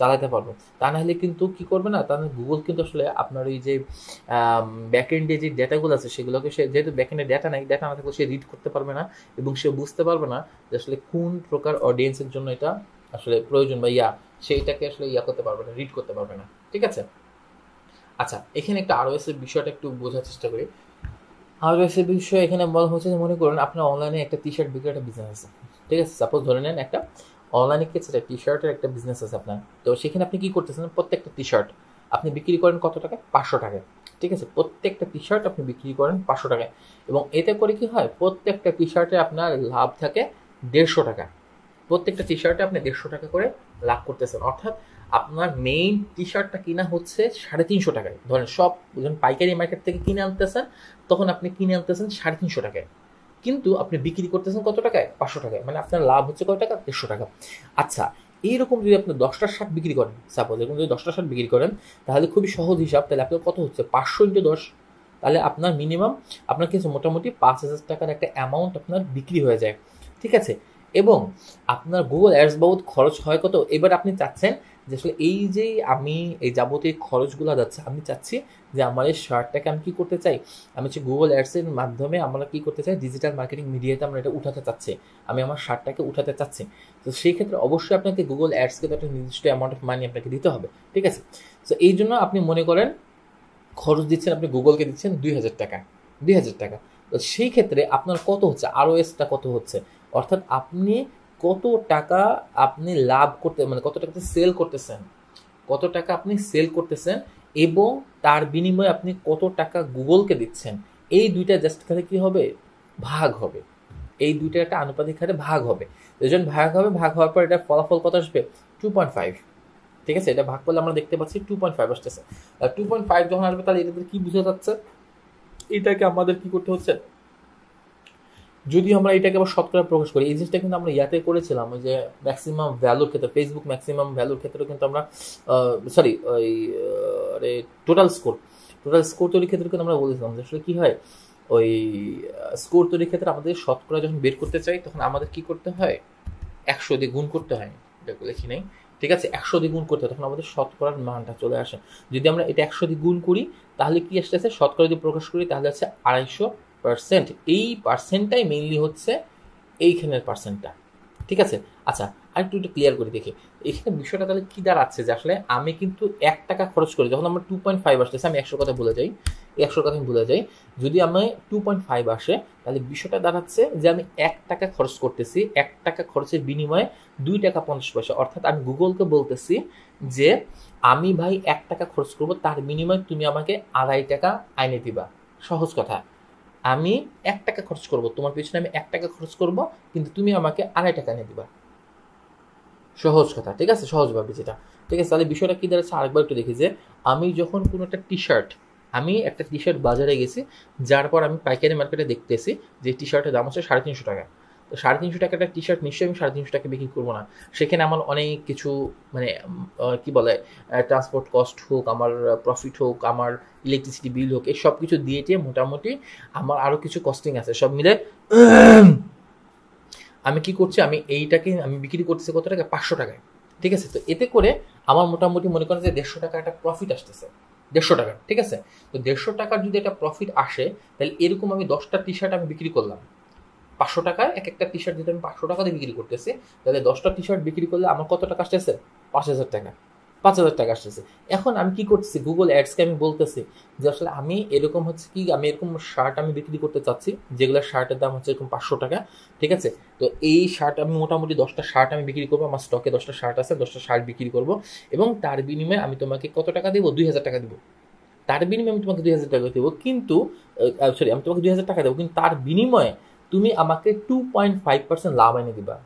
চালাতে পারবো। তা নাহলে কিন্তু কি করবে না, তাহলে গুগল কিন্তু আসলে আপনার এই যে ব্যাকএন্ডে যে ডেটাগুলো আছে সেগুলোকে, সে যেহেতু ব্যাকএন্ডে ডেটা না থাকলে সে রিড করতে পারবে না এবং সে বুঝতে পারবে না যে আসলে কোন প্রকার অডিয়েন্সের জন্য এটা আসলে প্রয়োজন বা সেইটাকে আসলে করতে পারবে না, রিড করতে পারবে না। ঠিক আছে, আচ্ছা এখানে একটা ROS এর বিষয়টা একটু বোঝার চেষ্টা করি। ROS এর বিষয় এখানে বলা হচ্ছে যে মনে করুন আপনার অনলাইনে একটা টি-শার্ট বিক্রির একটা বিজনেস আছে। ঠিক আছে, সাপোজ ধরে নেন একটা অনলাইনে ক্ষেত্রে টি-শার্টের একটা বিজনেস আছে আপনার। তো সেখানে আপনি কি করতেছেন, প্রত্যেকটা টি-শার্ট আপনি বিক্রি করেন কত টাকা, 500 টাকায়। ঠিক আছে, প্রত্যেকটা টি-শার্ট আপনি বিক্রি করেন 500 টাকায়, এবং এতে করে কি হয়, প্রত্যেকটা টি-শার্টে আপনার লাভ থাকে 150 টাকা। প্রত্যেকটা টি-শার্টে আপনি 150 টাকা করে লাভ করতেছেন। অর্থাৎ আপনার মেইন টি-শার্টটা কিনা হচ্ছে 350 টাকায়। ধরেন সব যখন পাইকারি মার্কেট থেকে কিনে আনতেছেন, তখন আপনি কিনে আনতেছেন 350 টাকায়, কিন্তু আপনি বিক্রি করতেছেন কত টাকায়, 500 টাকায়। মানে আপনার লাভ হচ্ছে কত টাকা, 150 টাকা। আচ্টা, এইরকম যদি আপনি 10টা শার্ট বিক্রি করেন, সাপোজ এরকম যদি 10টা শার্ট বিক্রি করেন, তাহলে খুবই সহজ হিসাব, তাহলে আপনার কত হচ্ছে, 500 × 10, তাহলে আপনার মিনিমাম আপনার কিছু মোটামুটি 5,000 টাকার একটা অ্যামাউন্ট আপনার বিক্রি হয়ে যায়। ঠিক আছে, এবং আপনার গুগল অ্যাডস বাবদ খরচ হয় কত। এবার আপনি চাচ্ছেন যে আসলে এই যে আমি এই যাবতীয় খরচগুলো যাচ্ছে, আমি চাচ্ছি যে আমার এই শার্টটাকে আমি কী করতে চাই, আমি হচ্ছে গুগল অ্যাডসের মাধ্যমে আমরা কী করতে চাই, ডিজিটাল মার্কেটিং মিডিয়াতে আমরা এটা উঠাতে চাচ্ছি, আমি আমার শার্টটাকে উঠাতে চাচ্ছি। তো সেই ক্ষেত্রে অবশ্যই আপনাকে গুগল অ্যাডসকে তো একটা নির্দিষ্ট অ্যামাউন্ট অফ মানি আপনাকে দিতে হবে। ঠিক আছে, তো এই জন্য আপনি মনে করেন খরচ দিচ্ছেন, আপনি গুগলকে দিচ্ছেন 2,000 টাকা, 2,000 টাকা। তো সেই ক্ষেত্রে আপনার কত হচ্ছে, ROSটা কত হচ্ছে, অর্থাৎ আপনি কত টাকা আপনি লাভ করতে, মানে কত টাকাতে সেল করতেছেন, কত টাকা আপনি সেল করতেছেন, এবং তার বিনিময়ে আপনি কত টাকা গুগলকে দিচ্ছেন, এই দুইটা জাস্ট খালি কী হবে, ভাগ হবে। এই দুইটা একটা আনুপাতিক হারে ভাগ হবে। যখন ভাগ হবে, ভাগ হওয়ার পর এটা ফলাফল কত আসবে, 2.5। ঠিক আছে, এটা ভাগ করলে আমরা দেখতে পাচ্ছি 2.5 আসতেছে। 2.5 যখন আসবে, তাহলে এটাতে কি বোঝা যাচ্ছে, এটাকে আমাদের কি করতে হচ্ছে, যদি আমরা এটাকে আবার শতকরা প্রকাশ করি, এই জিনিসটা কিন্তু আমরা ইয়াতে করেছিলাম, ওই যে ম্যাক্সিমাম ভ্যালুর ক্ষেত্রে, ফেসবুক ম্যাক্সিমাম ভ্যালুর ক্ষেত্রে কিন্তু আমরা সরি ওই টোটাল স্কোর তৈরির ক্ষেত্রে কিন্তু আমরা বলেছিলাম যে আসলে কী হয়, ওই স্কোর তৈরির ক্ষেত্রে আমাদের শতকরা যখন বের করতে চাই, তখন আমাদের কি করতে হয়, 100 দিয়ে গুণ করতে হয়। এটা লিখি নেই, ঠিক আছে, 100 দিয়ে গুণ করতে হয়, তখন আমাদের শতকরার মানটা চলে আসে। যদি আমরা এটা 100 দিয়ে গুণ করি, তাহলে কি আসতেছে, শতকরা যদি প্রকাশ করি তাহলে আছে 250%। এই পার্সেন্টটাই মেইনলি হচ্ছে এইখানের পার্সেন্টটা। ঠিক আছে, আচ্ছা আরেকটু ক্লিয়ার করে দেখি এখানে বিষয়টা তাহলে কি দাঁড়াচ্ছে, যে আসলে আমি কিন্তু 1 টাকা খরচ করি, যখন আমরা 2.5 আসতেছে, আমি 100 কথা ভুলে যাই, 100 কথা আমি ভুলে যাই, যদি আমি 2.5 আসে, তাহলে বিষয়টা দাঁড়াচ্ছে যে আমি 1 টাকা খরচ করতেছি, 1 টাকা খরচের বিনিময়ে 2 টাকা 50 পয়সা। অর্থাৎ আমি গুগলকে বলতেছি যে আমি ভাই 1 টাকা খরচ করবো, তার বিনিময়ে তুমি আমাকে 2.5 টাকা আইনে দিবা। সহজ কথা, আমি 1 টাকা খরচ করব, তোমার পিছনে আমি 1 টাকা খরচ করব, কিন্তু তুমি আমাকে 2.5 টাকা এনে দিবা। সহজ কথা, ঠিক আছে, সহজভাবে যেটা। ঠিক আছে, তাহলে বিষয়টা কি দাঁড়াচ্ছে, আরেকবার একটু দেখি যে আমি যখন কোনো একটা টি শার্ট আমি একটা টি শার্ট বাজারে গেছি, যার পর আমি পাইকারি মার্কেটে দেখতেছি যে টি শার্টের দাম হচ্ছে 350 টাকা। তো 350 টাকা একটা টি শার্ট নিশ্চয়ই আমি 350 টাকা বিক্রি করবো না। সেখানে আমার অনেক কিছু মানে কি বলে ট্রান্সপোর্ট কস্ট হোক, আমার প্রফিট হোক, আমার ইলেকট্রিসিটি বিল হোক, এই সব কিছু দিয়ে মোটামুটি আমার আরও কিছু কস্টিং আছে, সব মিলে আমি কি করছি, আমি এইটাকে আমি বিক্রি করতেছি কত টাকা, 500 টাকায়। ঠিক আছে, তো এতে করে আমার মোটামুটি মনে করেন যে 150 টাকা একটা প্রফিট আসতেছে, 150 টাকা। ঠিক আছে, তো 150 টাকার যদি একটা প্রফিট আসে, তাহলে এরকম আমি 10টা টি শার্ট আমি বিক্রি করলাম 500 টাকায়। এক একটা টি শার্ট যদি আমি 500 টাকা দিয়ে বিক্রি করতেছি, তাহলে 10টা টি শার্ট বিক্রি করলে আমার কত টাকা আসতেছে, 5000 টাকা, 5000 টাকা আসতেছে। এখন আমি কি করতেছি, গুগল অ্যাডসকে আমি বলতেছি যে আসলে আমি এরকম হচ্ছে কি, আমি এরকম শার্ট আমি বিক্রি করতে চাচ্ছি, যেগুলো শার্টের দাম হচ্ছে এরকম 500 টাকা। ঠিক আছে, তো এই শার্ট আমি মোটামুটি 10টা শার্ট আমি বিক্রি করবো, আমার স্টকে 10টা শার্ট আছে, 10টা শার্ট বিক্রি করবো, এবং তার বিনিময়ে আমি তোমাকে কত টাকা দেবো, 2000 টাকা দেবো। তার বিনিময়ে আমি তোমাকে 2000 টাকা দেবো, কিন্তু সরি, আমি তোমাকে 2000 টাকা দেবো, কিন্তু তার বিনিময়ে তুমি আমাকে 2.5% লাভ এনে দিবা।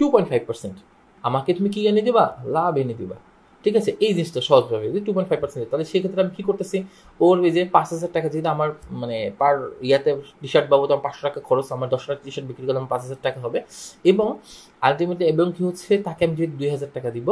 2.5% আমাকে তুমি কি এনে দিবা, লাভ এনে দিবা। ঠিক আছে, এই জিনিসটা সহজভাবে যে 2.5%, তাহলে সেক্ষেত্রে আমি কি করতেছি, ওর এই যে 5000 টাকা যেটা আমার মানে পার ইয়াতে টি শার্ট বাবদ আমার 500 টাকা খরচ, আমার 10টা টি শার্ট বিক্রি করলাম 5000 টাকা হবে, এবং আলটিমেটলি এবং কি হচ্ছে তাকে আমি যদি 2000 টাকা দিব,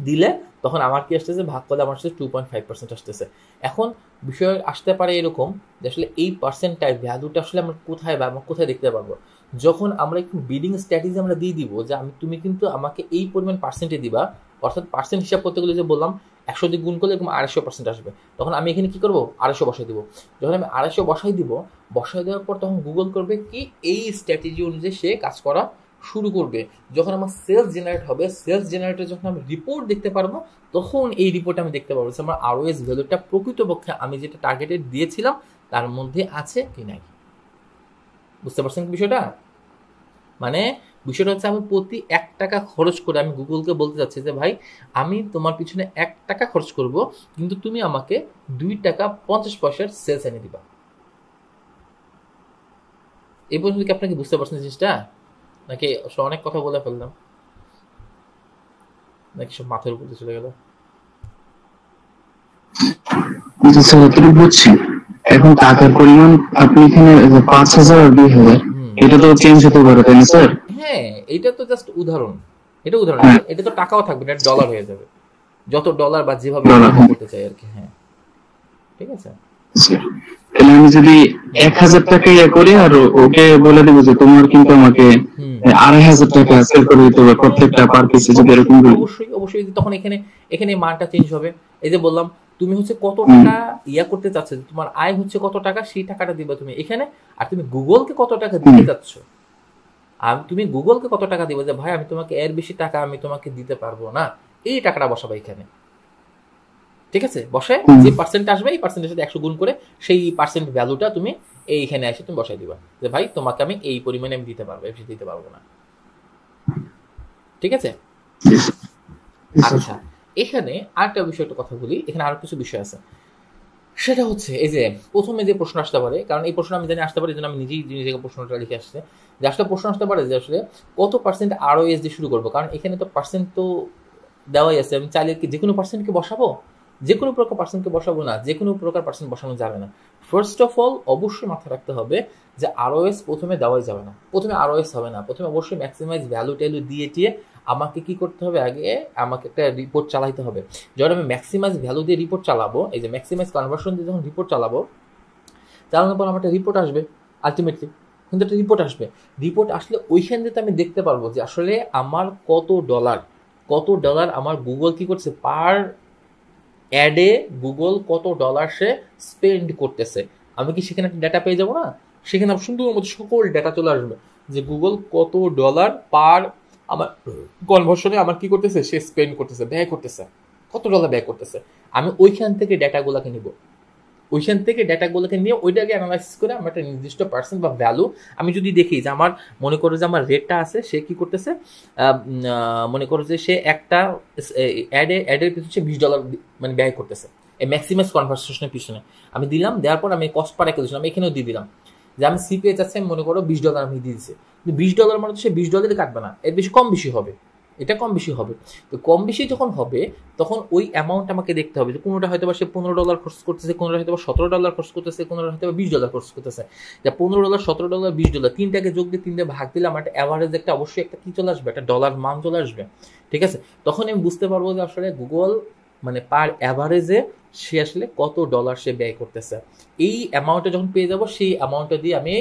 দিলে তখন আমার কি আসতেছে, ভাগ করলে আমার আসছে 2.5% আসতেছে। এখন বিষয় আসতে পারে এরকম যে আসলে এই পার্সেন্টাইল ভ্যালুটা আসলে আমরা কোথায় বা আমরা কোথায় দেখতে পারবো, যখন আমরা একটু বিডিং স্ট্র্যাটেজি আমরা দিয়ে দিব যে তুমি কিন্তু আমাকে এই পরিমাণ পার্সেন্টে দিবা, অর্থাৎ পার্সেন্ট হিসাব করতে গেলে যে বললাম 100 দিয়ে গুণ করলে এরকম 250% আসবে, তখন আমি এখানে কি করবো, 250 বসাই দিব। যখন আমি 250 বসাই দিব, বসাই দেওয়ার পর তখন গুগল করবে কি, এই স্ট্র্যাটেজি অনুযায়ী সে কাজ করা শুরু করবে। যখন আমার সেলস জেনারেট হবে, সেলস জেনারেটে যখন আমি রিপোর্ট দেখতে পারবো, তখন এই রিপোর্ট আমি দেখতে পারবো যে আমার আরওএস ভ্যালুটা প্রকৃতপক্ষে আমি যেটা টার্গেটেড দিয়েছিলাম তার মধ্যে আছে কি নাই। বুঝতে পারছেন বিষয়টা? মানে বিষয়টা হচ্ছে, আমি প্রতি 1 টাকা খরচ করে আমি গুগলকে বলতে চাচ্ছি যে ভাই, আমি তোমার পিছনে 1 টাকা খরচ করব, কিন্তু তুমি আমাকে 2 টাকা 50 পয়সার সেলস এনে দিবা। এই পর্যন্ত কি আপনাকে বুঝতে পারছেন জিনিসটা, নাকি অনেক কথা বলে ফেললাম, নাকি সব মাথার উপর চলে গেল? বুঝছি। এখন টাকার পরিমাণ আপনি এখানে 5000 আর 2000, এটা তো চেঞ্জ হতে পারে, তাই না স্যার? হ্যাঁ, এটা তো জাস্ট উদাহরণ, এটা উদাহরণ, এটা তো টাকাও থাকবে না, ডলার হয়ে যাবে, যত ডলার বা যেভাবে করতে চাই আর কি। হ্যাঁ, ঠিক আছে। তাহলে আমি যদি 1000 টাকা ইয়ে করি আর ওকে বলে দেবো যে তোমার কিন্তু আমাকে 2500 টাকা সেল করে দিতে হবে প্রত্যেকটা পার পিসে, যদি এরকম বলি। অবশ্যই অবশ্যই, তখন এখানে মানটা চেঞ্জ হবে। এই যে বললাম, তুমি হচ্ছে কত টাকা ইয়া করতে চাচ্ছ, তোমার আয় হচ্ছে কত টাকা, সেই টাকাটা দিবা তুমি এখানে, আর তুমি গুগলকে কত টাকা দিতে চাচ্ছ, তুমি গুগলকে কত টাকা দিবে যে ভাই আমি তোমাকে এর বেশি টাকা আমি তোমাকে দিতে পারবো না, এই টাকাটা বসাবা এখানে। ঠিক আছে, বসে যে পার্সেন্ট আসবে, এই পার্সেন্টের সাথে 100 গুণ করে সেই পার্সেন্ট ভ্যালুটা তুমি এইখানে এসে তুমি বসাই দিবা যে ভাই তোমাকে আমি এই পরিমাণে আমি দিতে পারবো, বেশি দিতে পারবো না। ঠিক আছে, আচ্ছা। এখানে আরেকটা বিষয় একটা কথা বলি, এখানে আরো কিছু বিষয় আছে। সেটা হচ্ছে এই যে প্রথমে যে প্রশ্ন আসতে পারে, কারণ এই প্রশ্ন আমি জানি আসতে পারে, এই জন্য আমি নিজেই নিজেকে প্রশ্নটা লিখে আসছে, যে আসলে প্রশ্ন আসতে পারে যে আসলে কত পার্সেন্ট আরওএস দিয়ে শুরু করবো, কারণ এখানে তো পার্সেন্ট তো দেওয়াই আছে, আমি চাইলে কি যে কোনো পার্সেন্টকে বসাবো, যে কোনো প্রকার পার্সেন্টকে বসাবো না, যে কোনো প্রকার পার্সেন্ট বসানো যাবে না। ফার্স্ট অফ অল অবশ্যই মাথায় রাখতে হবে যে আরওএস প্রথমে দেওয়াই যাবে না, প্রথমে আরওএস হবে না, প্রথমে অবশ্যই ম্যাক্সিমাইজ ভ্যালু ট্যালু দিয়ে আমাকে কি করতে হবে, আগে আমাকে একটা রিপোর্ট চালাইতে হবে। যখন আমি ম্যাক্সিমাইজ ভ্যালু দিয়ে রিপোর্ট চালাবো, এই যে ম্যাক্সিমাইজ কনভার্সন দিয়ে যখন রিপোর্ট চালানোর পর আমার একটা রিপোর্ট আসবে, আলটিমেটলি কিন্তু একটা রিপোর্ট আসবে। রিপোর্ট আসলে ওইখান থেকে আমি দেখতে পারবো যে আসলে আমার কত ডলার আমার গুগল কি করছে, পার অ্যাডে গুগল কত ডলার সে স্পেন্ড করতেছে। আমি কি সেখানে একটা ডেটা পেয়ে যাবো না, সেখানে সুন্দর মতো সকল ডেটা চলে আসবে যে গুগল কত ডলার পার আমার কনভার্সনে আমার কি করতেছে, সে স্পেন্ড করতেছে, ব্যয় করতেছে, কত ডলার ব্যয় করতেছে। আমি ওইখান থেকে ডেটাগুলোকে নিব, ওইখান থেকে ডেটাগুলোকে নিয়ে ওইটাকে অ্যানালাইসিস করে আমার একটা নির্দিষ্ট পার্সেন্ট বা ভ্যালু আমি যদি দেখি যে আমার মনে করো যে আমার রেটটা আছে, সে কি করতেছে, মনে করো যে সে একটা অ্যাডের পিছনে সে $20 মানে ব্যয় করতেছে এই ম্যাক্সিমাইজ কনভার্সেশনের পিছনে। আমি দিলাম, দেওয়ার পর আমি কস্ট পার অ্যাকুইজিশন আমি এখানেও দিয়ে দিলাম যে আমি সিপিএ চাচ্ছি, আমি মনে করো $20 আমি দিয়ে দিচ্ছি, কিন্তু $20 মানে তো সে $20 কাটবে না, এর বেশি কম বেশি হবে, এটা কম বেশি হবে। তো কম বেশি যখন হবে তখন ওই অ্যামাউন্ট আমাকে দেখতে হবে যে কোনোটা হয়তো বা সে $15 খরচ করতেছে, কোনোটা হয়তো বা $17 খরচ করতেছে, কোনোটা হয়তো বা $20 খরচ করতেছে। যা $15, $17, $20 তিনটাকে যোগ দিয়ে তিনটে ভাগ দিলে আমার একটা অ্যাভারেজ একটা অবশ্যই একটা কি চলে আসবে, একটা ডলার মান চলে আসবে। ঠিক আছে, তখন আমি বুঝতে পারবো যে আসলে গুগল মানে পার অ্যাভারেজে সে আসলে কত ডলার সে ব্যয় করতেছে। এই অ্যামাউন্টটা যখন পেয়ে যাবো সেই অ্যামাউন্টটা দিয়ে আমি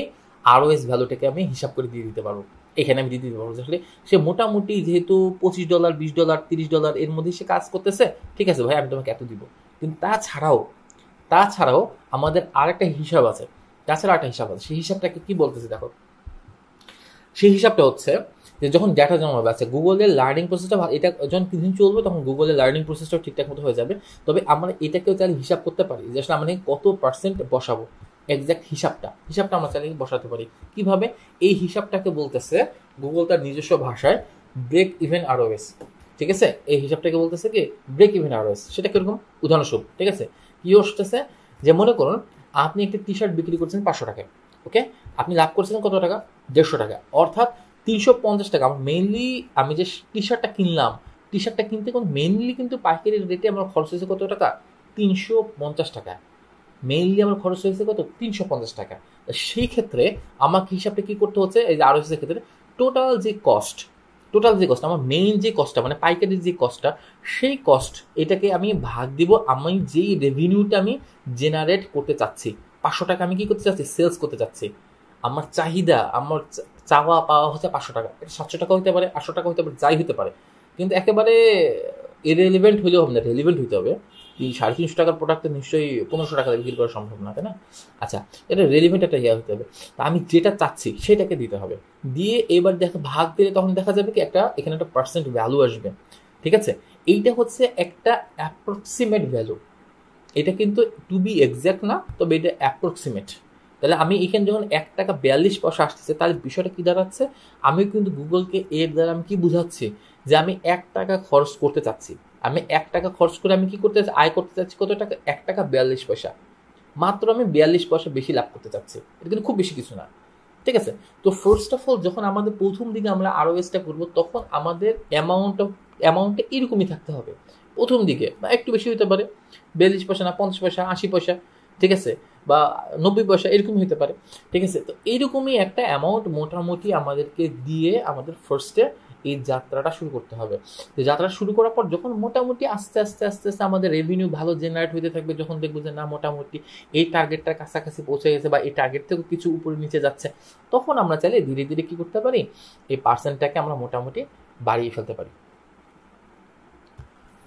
ROS ভ্যালুটাকে আমি হিসাব করে দিয়ে দিতে পারবো। এখানে আমি দিয়ে দিতে পারবো আসলে সে মোটামুটি যেহেতু $25, $20, $30 এর মধ্যে সে কাজ করতেছে, ঠিক আছে ভাই আমি তোমাকে এত দিব। কিন্তু তাছাড়াও আমাদের আরেকটা হিসাব আছে, সেই হিসাবটাকে কি বলতেছে দেখো। সেই হিসাবটা হচ্ছে যে যখন ডেটা জমা হবে, আচ্ছা গুগলের লার্নিং প্রসেসটা এটা যখন কিছুদিন চলবে তখন গুগলের লার্নিং প্রসেসটাও ঠিকঠাক মতো হয়ে যাবে। তবে আমরা এটাকেও চাইলে হিসাব করতে পারি যে আসলে আমরা কত পার্সেন্ট বসাবো, এক্স্যাক্ট হিসাবটা আমরা চাইলে বসাতে পারি। কিভাবে? এই হিসাবটাকে বলতেছে গুগল তার নিজস্ব ভাষায় ব্রেক ইভেন ROS। ঠিক আছে, এই হিসাবটাকে বলতেছে কি ব্রেক ইভেন ROS। সেটা কিরকম? উদাহরণস্বরূপ, ঠিক আছে, কি আসতেছে যে মনে করুন আপনি একটা টি-শার্ট বিক্রি করছেন 500 টাকায়, ওকে, আপনি লাভ করছিলেন কত টাকা? 150 টাকা, অর্থাৎ 350 টাকা। মেইনলি আমি যে টি-শার্টটা কিনতে মেইনলি কিন্তু পাইকারি রেটে আমার খরচ হয়েছে কত টাকা? 350 টাকা। মেইনলি আমার খরচ হয়েছে কত? 350 টাকা। সেই ক্ষেত্রে আমাকে হিসাবটা কি করতে হচ্ছে, এই যে ROS এর ক্ষেত্রে টোটাল যে কস্ট আমার মেইন যে কস্টটা মানে পাইকারির যে কস্টটা, সেই কস্ট এটাকে আমি ভাগ দিব আমি যেই রেভিনিউটা আমি জেনারেট করতে চাচ্ছি। 500 টাকা আমি কি করতে চাচ্ছি? সেলস করতে চাচ্ছি। আমার চাহিদা, আমার চাওয়া পাওয়া হচ্ছে 500 টাকা। এটা 700 টাকা হতে পারে, 800 টাকা হতে পারে, যাই হতে পারে। কিন্তু একেবারে ইরেলিভেন্ট হলেও হবে না, রেলিভেন্ট হইতে হবে। এই 350 টাকার প্রোডাক্ট নিশ্চয়ই 1500 টাকা বিক্রি করা সম্ভব না, তাই না? আচ্ছা, এটা রেলিভেন্ট একটা ইয়ে হতে হবে। তা আমি যেটা চাচ্ছি সেটাকে দিতে হবে। দিয়ে এবার দেখো ভাগ দিলে তখন দেখা যাবে কি এখানে একটা পার্সেন্ট ভ্যালু আসবে। ঠিক আছে, এইটা হচ্ছে একটা অ্যাপ্রক্সিমেট ভ্যালু। এটা কিন্তু টু বি এক্সাক্ট না, তবে এটা অ্যাপ্রক্সিমেট। তাহলে আমি এখানে যখন 1 টাকা 42 পয়সা আসতেছে, তাহলে বিষয়টা কি দাঁড়াচ্ছে? আমি কিন্তু গুগলকে এর দ্বারা আমি কি বুঝাচ্ছি যে আমি 1 টাকা খরচ করতে চাচ্ছি। আমি 1 টাকা খরচ করে আমি কি করতে চাচ্ছি? আয় করতে চাচ্ছি কত টাকা? 1 টাকা 42 পয়সা। মাত্র আমি 42 পয়সা বেশি লাভ করতে চাচ্ছি। এটা কিন্তু খুব বেশি কিছু না। ঠিক আছে, তো ফার্স্ট অফ অল যখন আমাদের প্রথম দিকে আমরা ROS-টা করবো তখন আমাদের অ্যামাউন্টটা এরকমই থাকতে হবে প্রথম দিকে, বা একটু বেশি হতে পারে, 42 পয়সা না 50 পয়সা, 80 পয়সা, ঠিক আছে, বা 90 পয়সা, এরকমই হতে পারে। ঠিক আছে, তো এইরকমই একটা অ্যামাউন্ট মোটামুটি আমাদেরকে দিয়ে আমাদের ফার্স্টে এই যাত্রাটা শুরু করতে হবে। তো যাত্রা শুরু করার পর যখন মোটামুটি আস্তে আস্তে আমাদের রেভিনিউ ভালো জেনারেট হতে থাকবে, যখন দেখবো যে না মোটামুটি এই টার্গেটটার কাছাকাছি পৌঁছে গেছে বা এই টার্গেট থেকেও কিছু উপরে নিচে যাচ্ছে, তখন আমরা চাইলে ধীরে ধীরে কি করতে পারি, এই পার্সেন্টটাকে আমরা মোটামুটি বাড়িয়ে ফেলতে পারি।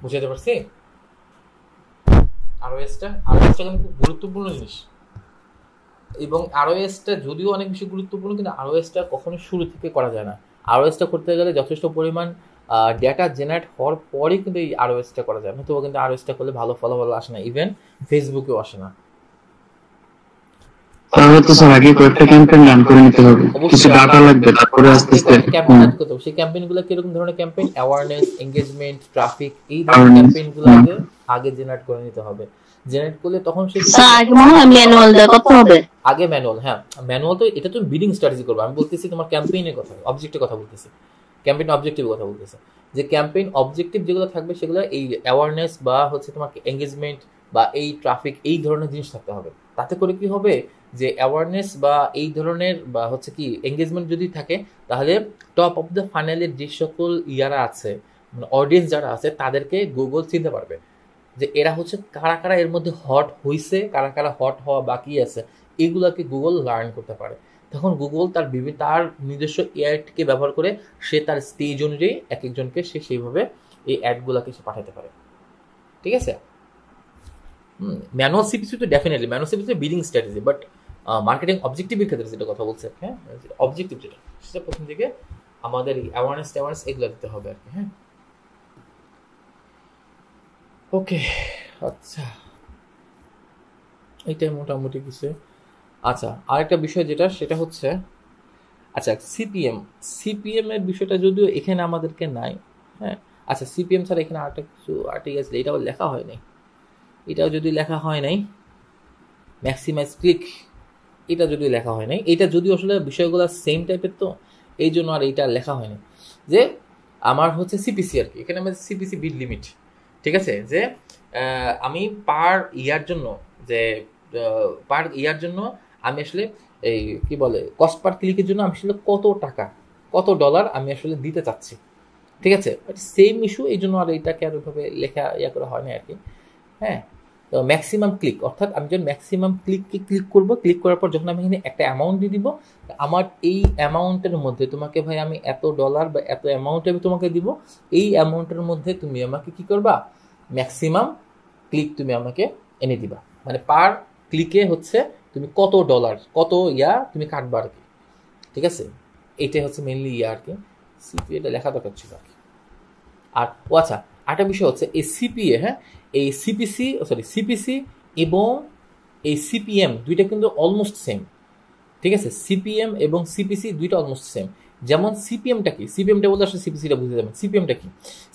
বুঝতে পারছি? ROS-টা কিন্তু খুব গুরুত্বপূর্ণ জিনিস, এবং ROS-টা যদিও অনেক বেশি গুরুত্বপূর্ণ, কিন্তু ROS-টা কখনোই শুরু থেকে করা যায় না। ROS-টা করতে গেলে যথেষ্ট পরিমাণ ডেটা জেনারেট হওয়ার পরে কিন্তু এই ROS-টা করা যায়, নতুবা কিন্তু ROS-টা করলে ভালো ফলাফল আসে না, ইভেন ফেসবুকেও আসে না। তাহলে তো স্যার আগে কয়েকটা ক্যাম্পেইন রান করে নিতে হবে, কিছু ডাটা লাগবে, তারপরে আস্তে আস্তে ক্যাম্পেইন রান করতে হবে। সেই ক্যাম্পেইনগুলো কিরকম ধরনের ক্যাম্পেইন? অ্যাওয়ারনেস, এঙ্গেজমেন্ট, ট্রাফিক, এই ধরনের ক্যাম্পেইনগুলোকে আগে জেনারেট করে নিতে হবে। জেনারেট করলে তখন সে আগে মনে হয় ম্যানুয়াল দেওয়া করতে হবে। আগে ম্যানুয়াল, হ্যাঁ ম্যানুয়াল তো এটা তুমি বিডিং স্ট্র্যাটেজি করবে। আমি বলতেছি তোমার ক্যাম্পেইনের কথা, অবজেক্টের কথা বলতেছি, ক্যাম্পেইন অবজেক্টিভ কথা বলতেছে। যে ক্যাম্পেইন অবজেক্টিভ যেগুলো থাকবে সেগুলো এই অ্যাওয়ারনেস বা হচ্ছে তোমার এঙ্গেজমেন্ট বা এই ট্রাফিক, এই ধরনের জিনিস থাকতে হবে। তাতে করে কি হবে যে অ্যাওয়ারনেস বা এই ধরনের বা হচ্ছে কি এঙ্গেজমেন্ট যদি থাকে, তাহলে টপ অফ দ্য ফানেলের যে সকল ইয়ারা আছে, মানে অডিয়েন্স যারা আছে, তাদেরকে গুগল চিনতে পারবে যে এরা হচ্ছে কারা কারা এর মধ্যে হট হইছে, কারা কারা হট হওয়া বাকি আছে, এগুলাকে গুগল লার্ন করতে পারে। তখন গুগল তার নিজস্ব অ্যাডকে ব্যবহার করে সে তার স্টেজ অনুযায়ী এক একজনকে সে সেইভাবে এই অ্যাডগুলাকে সে পাঠাতে পারে। ঠিক আছে, ম্যানুয়াল সিপিসি তো definitely manual CPC bidding strategy, but marketing অবজেক্টিভের ক্ষেত্রে যেটা কথা বলছে, হ্যাঁ অবজেক্টিভ যেটা, সেটা প্রথম দিকে আমাদের এই অ্যাওয়ারনেস এগুলো দিতে হবে আর কি। হ্যাঁ, ওকে, আচ্ছা এইটাই মোটামুটি কিছু। আচ্ছা, আরেকটা বিষয় যেটা, সেটা হচ্ছে আচ্ছা সিপিএম এর বিষয়টা যদিও এখানে আমাদেরকে নাই। হ্যাঁ, আচ্ছা সিপিএম ছাড়া এখানে আরেকটা কিছু আর্টিকেল আছে, এটাও লেখা হয় নাই। এটাও যদি লেখা হয় নাই, ম্যাক্সিমাইজ ক্লিক, এটা যদিও লেখা হয় নাই। এটা যদিও আসলে বিষয়গুলো সেম টাইপের, তো এই জন্য আর এইটা লেখা হয়নি। যে আমার হচ্ছে সিপিসি আর কি, এখানে আমাদের সিপিসি বিড লিমিট, ঠিক আছে, যে আমি পার ইয়ার জন্য আমি আসলে এই কি বলে কস্ট পার ক্লিকের জন্য আমি আসলে কত টাকা কত ডলার আমি আসলে দিতে চাচ্ছি, ঠিক আছে। সেম ইস্যু, এই জন্য আর এটাকে আর ওইভাবে লেখা করা হয় না আর কি। হ্যাঁ, তো ম্যাক্সিমাম ক্লিক, অর্থাৎ আমি যখন ম্যাক্সিমাম ক্লিককে ক্লিক করব, ক্লিক করার পর যখন আমি এখানে একটা অ্যামাউন্ট দিয়ে দিব, আমার এই অ্যামাউন্টের মধ্যে তোমাকে ভাই আমি এত ডলার বা এত অ্যামাউন্ট আমি তোমাকে দিব, এই অ্যামাউন্টের মধ্যে তুমি আমাকে কি করবা, ম্যাক্সিমাম ক্লিক তুমি আমাকে এনে দিবা, মানে পার ক্লিকে হচ্ছে তুমি কত ডলার কত তুমি কাটবা আর কি, ঠিক আছে। এইটাই হচ্ছে মেনলি আর কি, সিপিএ এটা লেখা দরকার ছিল আর কি। আর আচ্ছা, আরেকটা বিষয় হচ্ছে এই সিপিএ, হ্যাঁ, এই সিপিসি এবং এই সিপিএম দুইটা কিন্তু অলমোস্ট সেম, ঠিক আছে। সিপিএম এবং সিপিসি দুইটা অলমোস্ট সেম। যেমন সিপিএমটা কি, সিপিএমটা বলতে আসলে সিপিসিটা বুঝতে যাবেন। সিপিএমটা কি,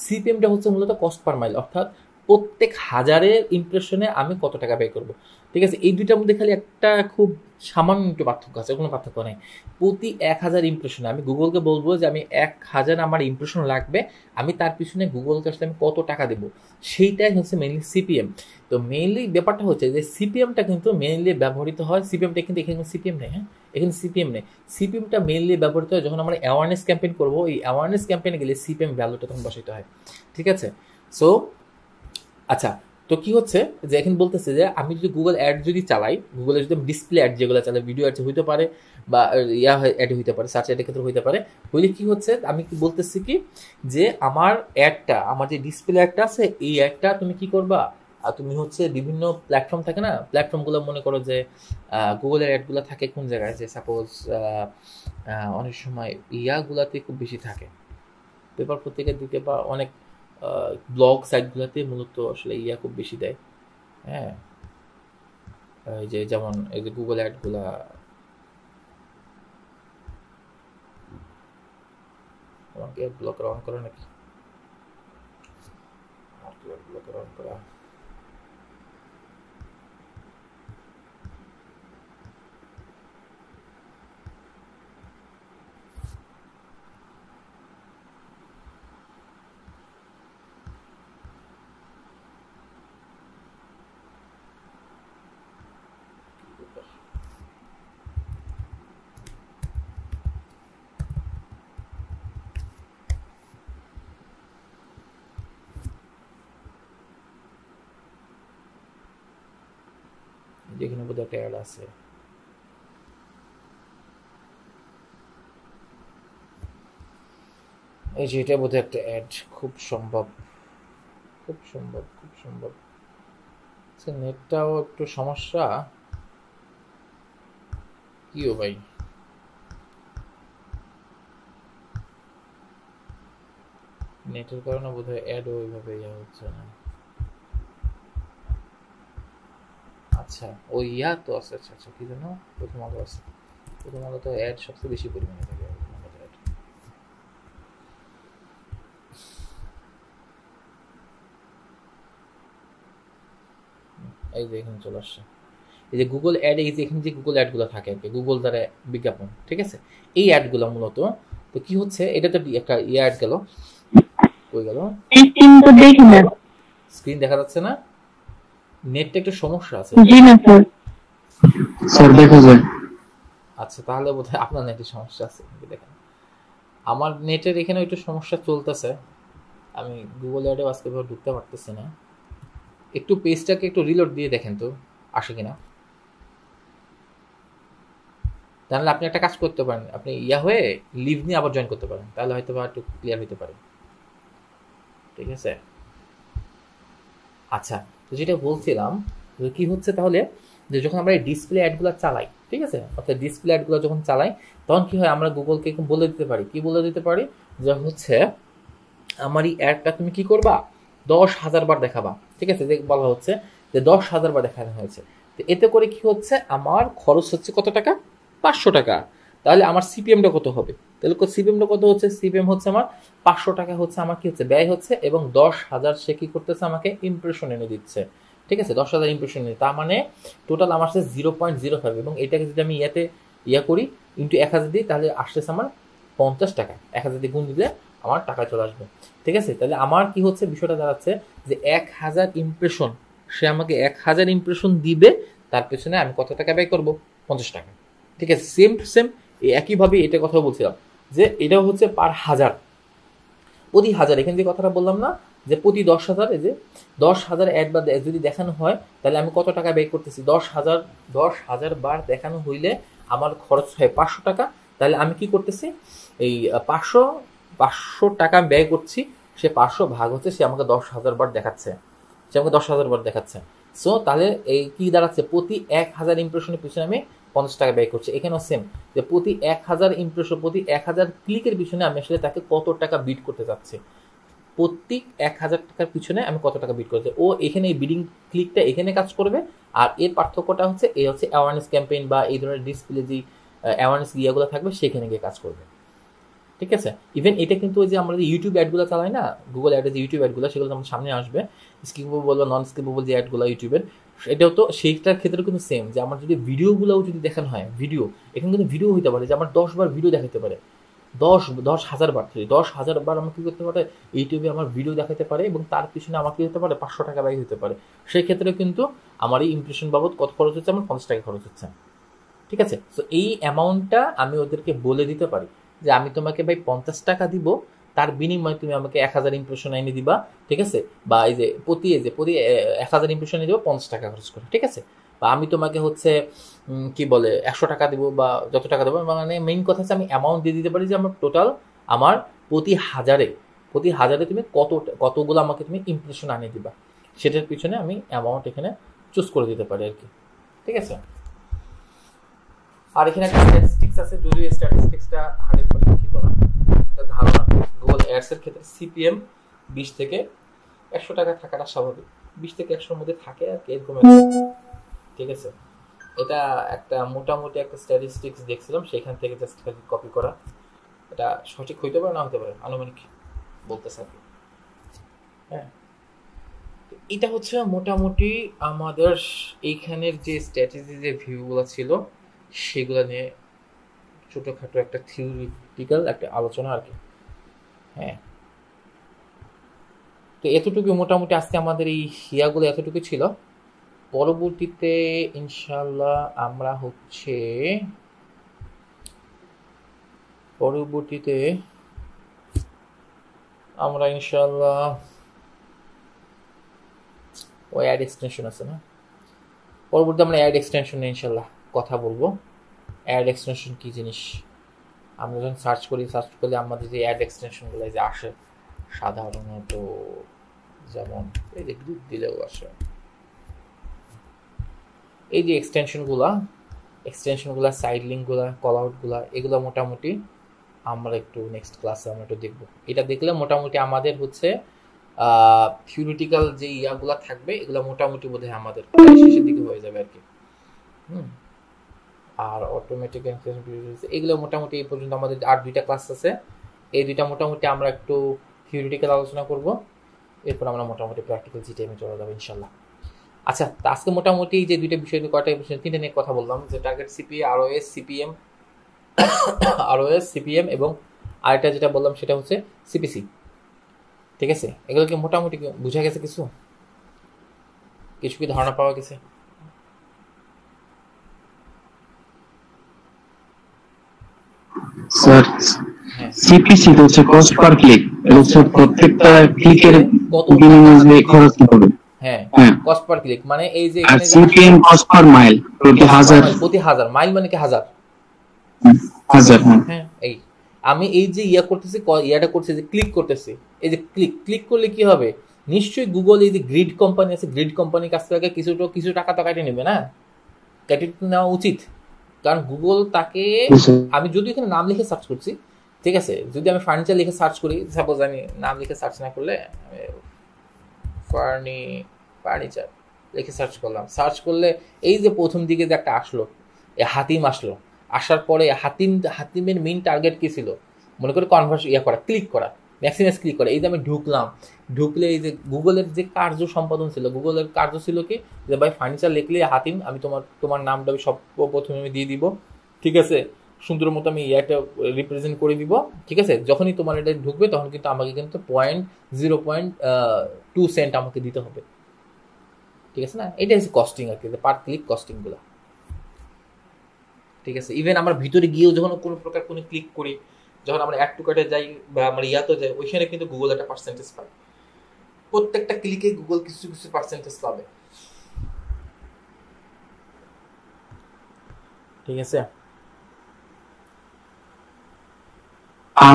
সিপিএমটা হচ্ছে মূলত কস্ট পার মাইল, অর্থাৎ প্রত্যেক হাজারের ইমপ্রেশনে আমি কত টাকা ব্যয় করবো, ঠিক আছে। এই দুইটার মধ্যে খালি একটা খুব সামান্য একটু পার্থক্য আছে, কোনো পার্থক্য নেই। প্রতি 1000 ইমপ্রেশনে আমি গুগলকে বলবো যে আমি 1000 আমার ইমপ্রেশন লাগবে, আমি তার পিছনে গুগলকে আসলে আমি কত টাকা দেবো, সেইটাই হচ্ছে মেইনলি সিপিএম। তো মেইনলি ব্যাপারটা হচ্ছে যে সিপিএমটা কিন্তু মেইনলি ব্যবহৃত হয়, সিপিএমটা কিন্তু এখানে সিপিএম নেই, হ্যাঁ, এখানে সিপিএম নেই। সিপিএমটা মেইনলি ব্যবহৃত হয় যখন আমরা অ্যাওয়ারনেস ক্যাম্পেইন করবো, এই অ্যাওয়ারনেস ক্যাম্পেইনে গেলে সিপিএম ভ্যালুটা তখন বসাইতে হয়, ঠিক আছে। সো আচ্ছা, তো কি হচ্ছে যে এখন বলতেছে যে আমি যদি গুগল অ্যাড যদি চালাই, গুগলে যদি ডিসপ্লে অ্যাড যেগুলো চালাই, ভিডিও অ্যাড হইতে পারে বা অ্যাড হইতে পারে, সার্চ অ্যাডের ক্ষেত্রে হইতে পারে, হইলে কি হচ্ছে আমি কি বলতেছি কি যে আমার অ্যাডটা, আমার যে ডিসপ্লে অ্যাডটা আছে, এই অ্যাডটা তুমি কি করবা, তুমি হচ্ছে বিভিন্ন প্ল্যাটফর্ম থাকে না, প্ল্যাটফর্মগুলো মনে করো যে গুগলের অ্যাডগুলো থাকে কোন জায়গায়, যে সাপোজ অনেক সময় ইয়াগুলাতে খুব বেশি থাকে, পেপার পত্রিকার দিকে বা অনেক ব্লগ সাইটগুলোতে মূলত আসলে খুব বেশি দেয়, হ্যাঁ, এই যে যেমন এই যে গুগল অ্যাডগুলা, আমাকে ব্লকার অন করা নাকি, ব্লকার অন করা, যেখানে বোধহয় একটা অ্যাড আছে, এই যে এটা বোধহয় একটা অ্যাড, খুব সম্ভব। নেটটাও একটু সমস্যা, কি ও ভাই, নেটের কারণে বোধহয় অ্যাডও ওইভাবে হচ্ছে না। আচ্ছা, ওই তো আছে, আচ্ছা কি জন্য প্রথম আলো আছে, প্রথম আলো তো অ্যাড সবচেয়ে বেশি পরিমাণে থাকে, এই যে এখানে চলে আসছে, এই যে গুগল অ্যাড, এই যে এখানে যে গুগল অ্যাডগুলো থাকে আর কি, গুগল দ্বারা বিজ্ঞাপন, ঠিক আছে। এই অ্যাডগুলো মূলত, তো কি হচ্ছে, এটা তো একটা অ্যাড গেল, কই গেল, স্ক্রিন দেখা যাচ্ছে না, নেটটা একটু সমস্যা আছে, স্যার দেখা যায়। আচ্ছা, তাহলে বোধহয় আপনার নেটের সমস্যা আছে, দেখেন আমার নেটের এখানে একটু সমস্যা চলতেছে, আমি গুগল অ্যাডে আজকে ঢুকতে পারতেছি না, একটু পেজটাকে একটু রিলোড দিয়ে দেখেন তো আসে কিনা, তাহলে আপনি একটা কাজ করতে পারেন, আপনি হয়ে লিভ নিয়ে আবার জয়েন করতে পারেন, তাহলে হয়তো বা একটু ক্লিয়ার হতে পারে, ঠিক আছে। আচ্ছা, তো যেটা বলছিলাম কি হচ্ছে তাহলে, যে যখন আমরা এই ডিসপ্লে অ্যাডগুলো চালাই, ঠিক আছে, অর্থাৎ ডিসপ্লে অ্যাডগুলো যখন চালাই, তখন কি হয়, আমরা গুগলকে বলে দিতে পারি, কি বলে দিতে পারি, যে হচ্ছে আমার এই অ্যাডটা তুমি কি করবা, 10,000 বার দেখাবা, ঠিক আছে, বলা হচ্ছে যে 10,000 বার দেখানো হয়েছে। তো এতে করে কি হচ্ছে, আমার খরচ হচ্ছে কত টাকা, 500 টাকা। তাহলে আমার সিপিএমটা কত হবে, তাহলে সিপিএমটা কত হচ্ছে, সিপিএম হচ্ছে আমার 500 টাকা হচ্ছে আমার কি হচ্ছে, ব্যয় হচ্ছে, এবং 10,000 সে কি করতেছে, আমাকে ইমপ্রেশন এনে দিচ্ছে, ঠিক আছে, 10,000 ইমপ্রেশন এনে, তার মানে টোটাল আমার হচ্ছে 0.05, এবং এটাকে যদি আমি করি ইন্টু 1000 দিই, তাহলে আসতেছে আমার 50 টাকা, 1000 দিয়ে গুণ দিলে আমার টাকা চলে আসবে। ঠিক আছে, তাহলে আমার কি হচ্ছে বিষয়টা দাঁড়াচ্ছে যে 1000 ইমপ্রেশন, সে আমাকে 1000 ইমপ্রেশন দিবে, তার পেছনে আমি কত টাকা ব্যয় করবো? 50 টাকা। ঠিক আছে, সেম টু সেম একইভাবে এটা কথা বলছিলাম যে এটাও হচ্ছে পার হাজার, প্রতি হাজার। এখানে যে কথাটা বললাম না যে প্রতি 10,000, এই যে 10,000 অ্যাড বা যদি দেখানো হয় তাহলে আমি কত টাকা ব্যয় করতেছি? 10,000 বার দেখানো হইলে আমার খরচ হয় 500 টাকা। তাহলে আমি কি করতেছি, এই 500 টাকা ব্যয় করছি, সে 500 ভাগ হচ্ছে, সে আমাকে 10,000 বার দেখাচ্ছে, সে আমাকে 10,000 বার দেখাচ্ছে। সো তাহলে এই কি দাঁড়াচ্ছে, প্রতি 1000 ইমপ্রেশনের পিছনে আমি 50 টাকা ব্যয় করছি। এখানেও সেম, যে প্রতি 1000 ইমপ্রেশন, প্রতি 1000 ক্লিকের পিছনে আমি আসলে তাকে কত টাকা বিট করতে চাচ্ছি, প্রতি 1000 টাকার পিছনে আমি কত টাকা বিট করছি। ও এখানে এই বিডিং ক্লিকটা এখানে কাজ করবে, আর এর পার্থক্যটা হচ্ছে এই হচ্ছে অ্যাওয়ারনেস ক্যাম্পেইন বা এই ধরনের ডিসপ্লে যে অ্যাওয়ারনেস ইয়েগুলো থাকবে সেখানে গিয়ে কাজ করবে। ঠিক আছে, ইভেন এটা কিন্তু ওই যে আমরা যে ইউটিউব অ্যাডগুলো চালাই না, গুগল অ্যাডের যে ইউটিউব অ্যাডগুলো, সেগুলো আমার সামনে আসবে, স্কিপেবল বা নন স্কিপেবল যে অ্যাডগুলো ইউটিউবের, এটাও তো সেইটার ক্ষেত্রে কিন্তু সেম, যে আমার যদি ভিডিওগুলোও যদি দেখানো হয়, ভিডিও এখানে কিন্তু ভিডিও হইতে পারে যে আমার 10 বার ভিডিও দেখাতে পারে, 10,000 বার, 10,000 বার আমার কি করতে পারে, ইউটিউবে আমার ভিডিও দেখাতে পারে, এবং তার পিছনে আমার কি হতে পারে, 500 টাকা ব্যয় হতে পারে। সেই ক্ষেত্রে কিন্তু আমার এই ইমপ্রেশন বাবদ কত খরচ হচ্ছে, আমার 50 টাকা খরচ হচ্ছে। ঠিক আছে, তো এই অ্যামাউন্টটা আমি ওদেরকে বলে দিতে পারি যে আমি তোমাকে ভাই 50 টাকা দিব, তার বিনিময়ে তুমি আমাকে 1000 ইমপ্রেশন এনে দিবা। ঠিক আছে, বা এই যে প্রতি 1000 ইমপ্রেশন এনে দিবা 50 টাকা খরচ করে। ঠিক আছে, বা আমি তোমাকে হচ্ছে কি বলে 100 টাকা দিব বা যত টাকা দেবো, মানে মেইন কথা হচ্ছে আমি অ্যামাউন্ট দিয়ে দিতে পারি যে আমার টোটাল আমার প্রতি হাজারে তুমি কতগুলো আমাকে তুমি ইমপ্রেশন আনিয়ে দিবা, সেটার পিছনে আমি অ্যামাউন্ট এখানে চুজ করে দিতে পারি আর কি। ঠিক আছে, আর এখানে একটা স্ট্যাটিস্টিক্স আছে, যদিও এই স্ট্যাটিস্টিক্সটা 100% ঠিক না, এটা ধারণা। গুগল অ্যাডস এর ক্ষেত্রে সিপিএম 20 থেকে 100 টাকা থাকাটা স্বাভাবিক, 20 থেকে 100 এর মধ্যে থাকে আর কি, এরকম। ঠিক আছে, এটা একটা মোটামুটি একটা স্ট্যাটিস্টিক্স দেখছিলাম, সেখান থেকে জাস্ট কপি করা। এটা সঠিক হইতে পারে না হতে পারে, আনুমানিক বলতেছে আর কি। হ্যাঁ, এটা হচ্ছে মোটামুটি আমাদের এইখানের যে স্ট্র্যাটেজি যে ভিউগুলো ছিল সেগুলো নিয়ে ছোটোখাটো একটা থিওরিটিক্যাল একটা আলোচনা আর কি। হ্যাঁ, তো এতটুকু মোটামুটি আজকে আমাদের এই ইয়াগুলো এতটুকু ছিল। পরবর্তীতে ইনশাল্লাহ আমরা হচ্ছে ইনশাল্লাহ ওই অ্যাড এক্সটেনশন আছে না, পরবর্তীতে আমরা অ্যাড এক্সটেনশন নিয়ে ইনশাল্লাহ কথা বলবো। অ্যাড এক্সটেনশন কি জিনিস, আমরা যখন সার্চ করলে আমাদের যে অ্যাড এক্সটেনশনগুলো যে আসে সাধারণত, যেমন এই যে গ্রুপ দিলেও আসে, এই যে এক্সটেনশনগুলা সাইড লিঙ্কগুলা, কল আউটগুলা, এগুলো মোটামুটি আমরা একটু নেক্সট ক্লাসে আমরা একটু দেখবো। এটা দেখলে মোটামুটি আমাদের হচ্ছে থিওরিটিক্যাল যে ইয়াগুলা থাকবে এগুলো মোটামুটি বোধহয় আমাদের শেষের দিকে হয়ে যাবে আর কি। আর অটোমেটিক এগুলো মোটামুটি এই পর্যন্ত আমাদের আর 2টা ক্লাস আছে, এই 2টা মোটামুটি আমরা একটু থিওরিটিক্যাল আলোচনা করব, এরপর আমরা মোটামুটি প্র্যাকটিক্যাল জিটিএমে চলে যাবো ইনশাল্লাহ। আচ্ছা, তো আজকে মোটামুটি যে 2টা বিষয়, 3টা নিয়ে কথা বললাম, যে টার্গেট সিপিএ, আরওএস সিপিএম এবং আরেকটা যেটা বললাম সেটা হচ্ছে সিপিসি। ঠিক আছে, এগুলো কি মোটামুটি বুঝা গেছে, কিছু কি ধারণা পাওয়া গেছে? স্যার, সিপিসি তো হচ্ছে কস্ট পার ক্লিক, এটা হচ্ছে প্রত্যেকটা ক্লিকের বিনিময়ে খরচ হবে। হ্যাঁ, কস্ট পার ক্লিক মানে এই যে আর সিপিএম কস্ট পার মাইল, প্রতি হাজার মাইল মানে কি হাজার। হ্যাঁ, এই আমি এই যে ইয়াটা করতেছি যে ক্লিক করতেছি, এই যে ক্লিক করলে কি হবে, নিশ্চয়ই গুগল এই যে গ্রিড কোম্পানি আছে, গ্রিড কোম্পানির কাছ থেকে কিছু টাকা তো কাটে নেবে না, কেটে নেওয়া উচিত। কারণ গুগল তাকে, আমি যদি এখানে নাম লিখে সার্চ করছি, ঠিক আছে, যদি আমি ফার্নিচার লিখে সার্চ করি, সাপোজ আমি নাম লিখে সার্চ না করলে ফার্নিচার লিখে সার্চ করলে এই যে প্রথম দিকে যে একটা আসলো, হাতিম আসলো, আসার পরে হাতিমের মেইন টার্গেট কি ছিল, মনে করে ক্লিক করা, ম্যাক্সিমাস ক্লিক করা। এই যে আমি ঢুকলে এই যে গুগলের যে কার্য সম্পাদন ছিল, গুগলের কার্য ছিল কি, যে ভাই ফার্নিচার লিখলে হাতিম, আমি তোমার নামটা আমি সব প্রথমে আমি দিয়ে দিব। ঠিক আছে, সুন্দর মতো আমি ইয়াটা রিপ্রেজেন্ট করে দিব, ঠিক আছে? যখনই তোমার এটা ঢুকবে তখন কিন্তু আমাকে কিন্তু 0.2 সেন্ট আমাকে দিতে হবে, ঠিক আছে না? এটা হচ্ছে কস্টিং আর কি, পার ক্লিক কস্টিংগুলো, ঠিক আছে? ইভেন আমার ভিতরে গিয়েও যখন কোনো প্রকার কোনো ক্লিক করি, যখন আমরা অ্যাড টু কার্টে যাই বা আমার ইয়াতে যাই, ওইখানে কিন্তু গুগল একটা পার্সেন্টেজ পায়, প্রত্যেকটা ক্লিকে গুগল কিছু কিছু পার্সেন্টেজ পাবে, ঠিক আছে?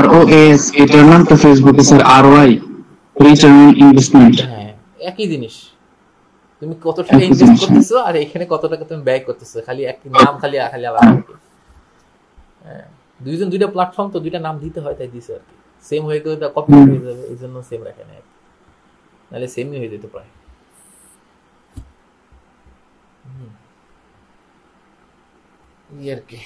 ROAS এটার নাম তো ফেসবুকে sir ROI, return on investment. হ্যাঁ, একই জিনিস, তুমি কত টাকা ইনভেস্ট করতেছো আর এখানে কত টাকা তুমি ব্যয় করতেছো, খালি একই নাম, খালি খালি আলাদা আর কি। হ্যাঁ, দুইজন দুইটা প্ল্যাটফর্ম তো দুইটা নাম দিতে হয়, তাই দিছে আর কি। সেম হয়ে গেলে তো কপি হয়ে যাবে, এই জন্য সেম রাখে না, নাহলে সেমই হয়ে যেতে পারে। এই আর কি।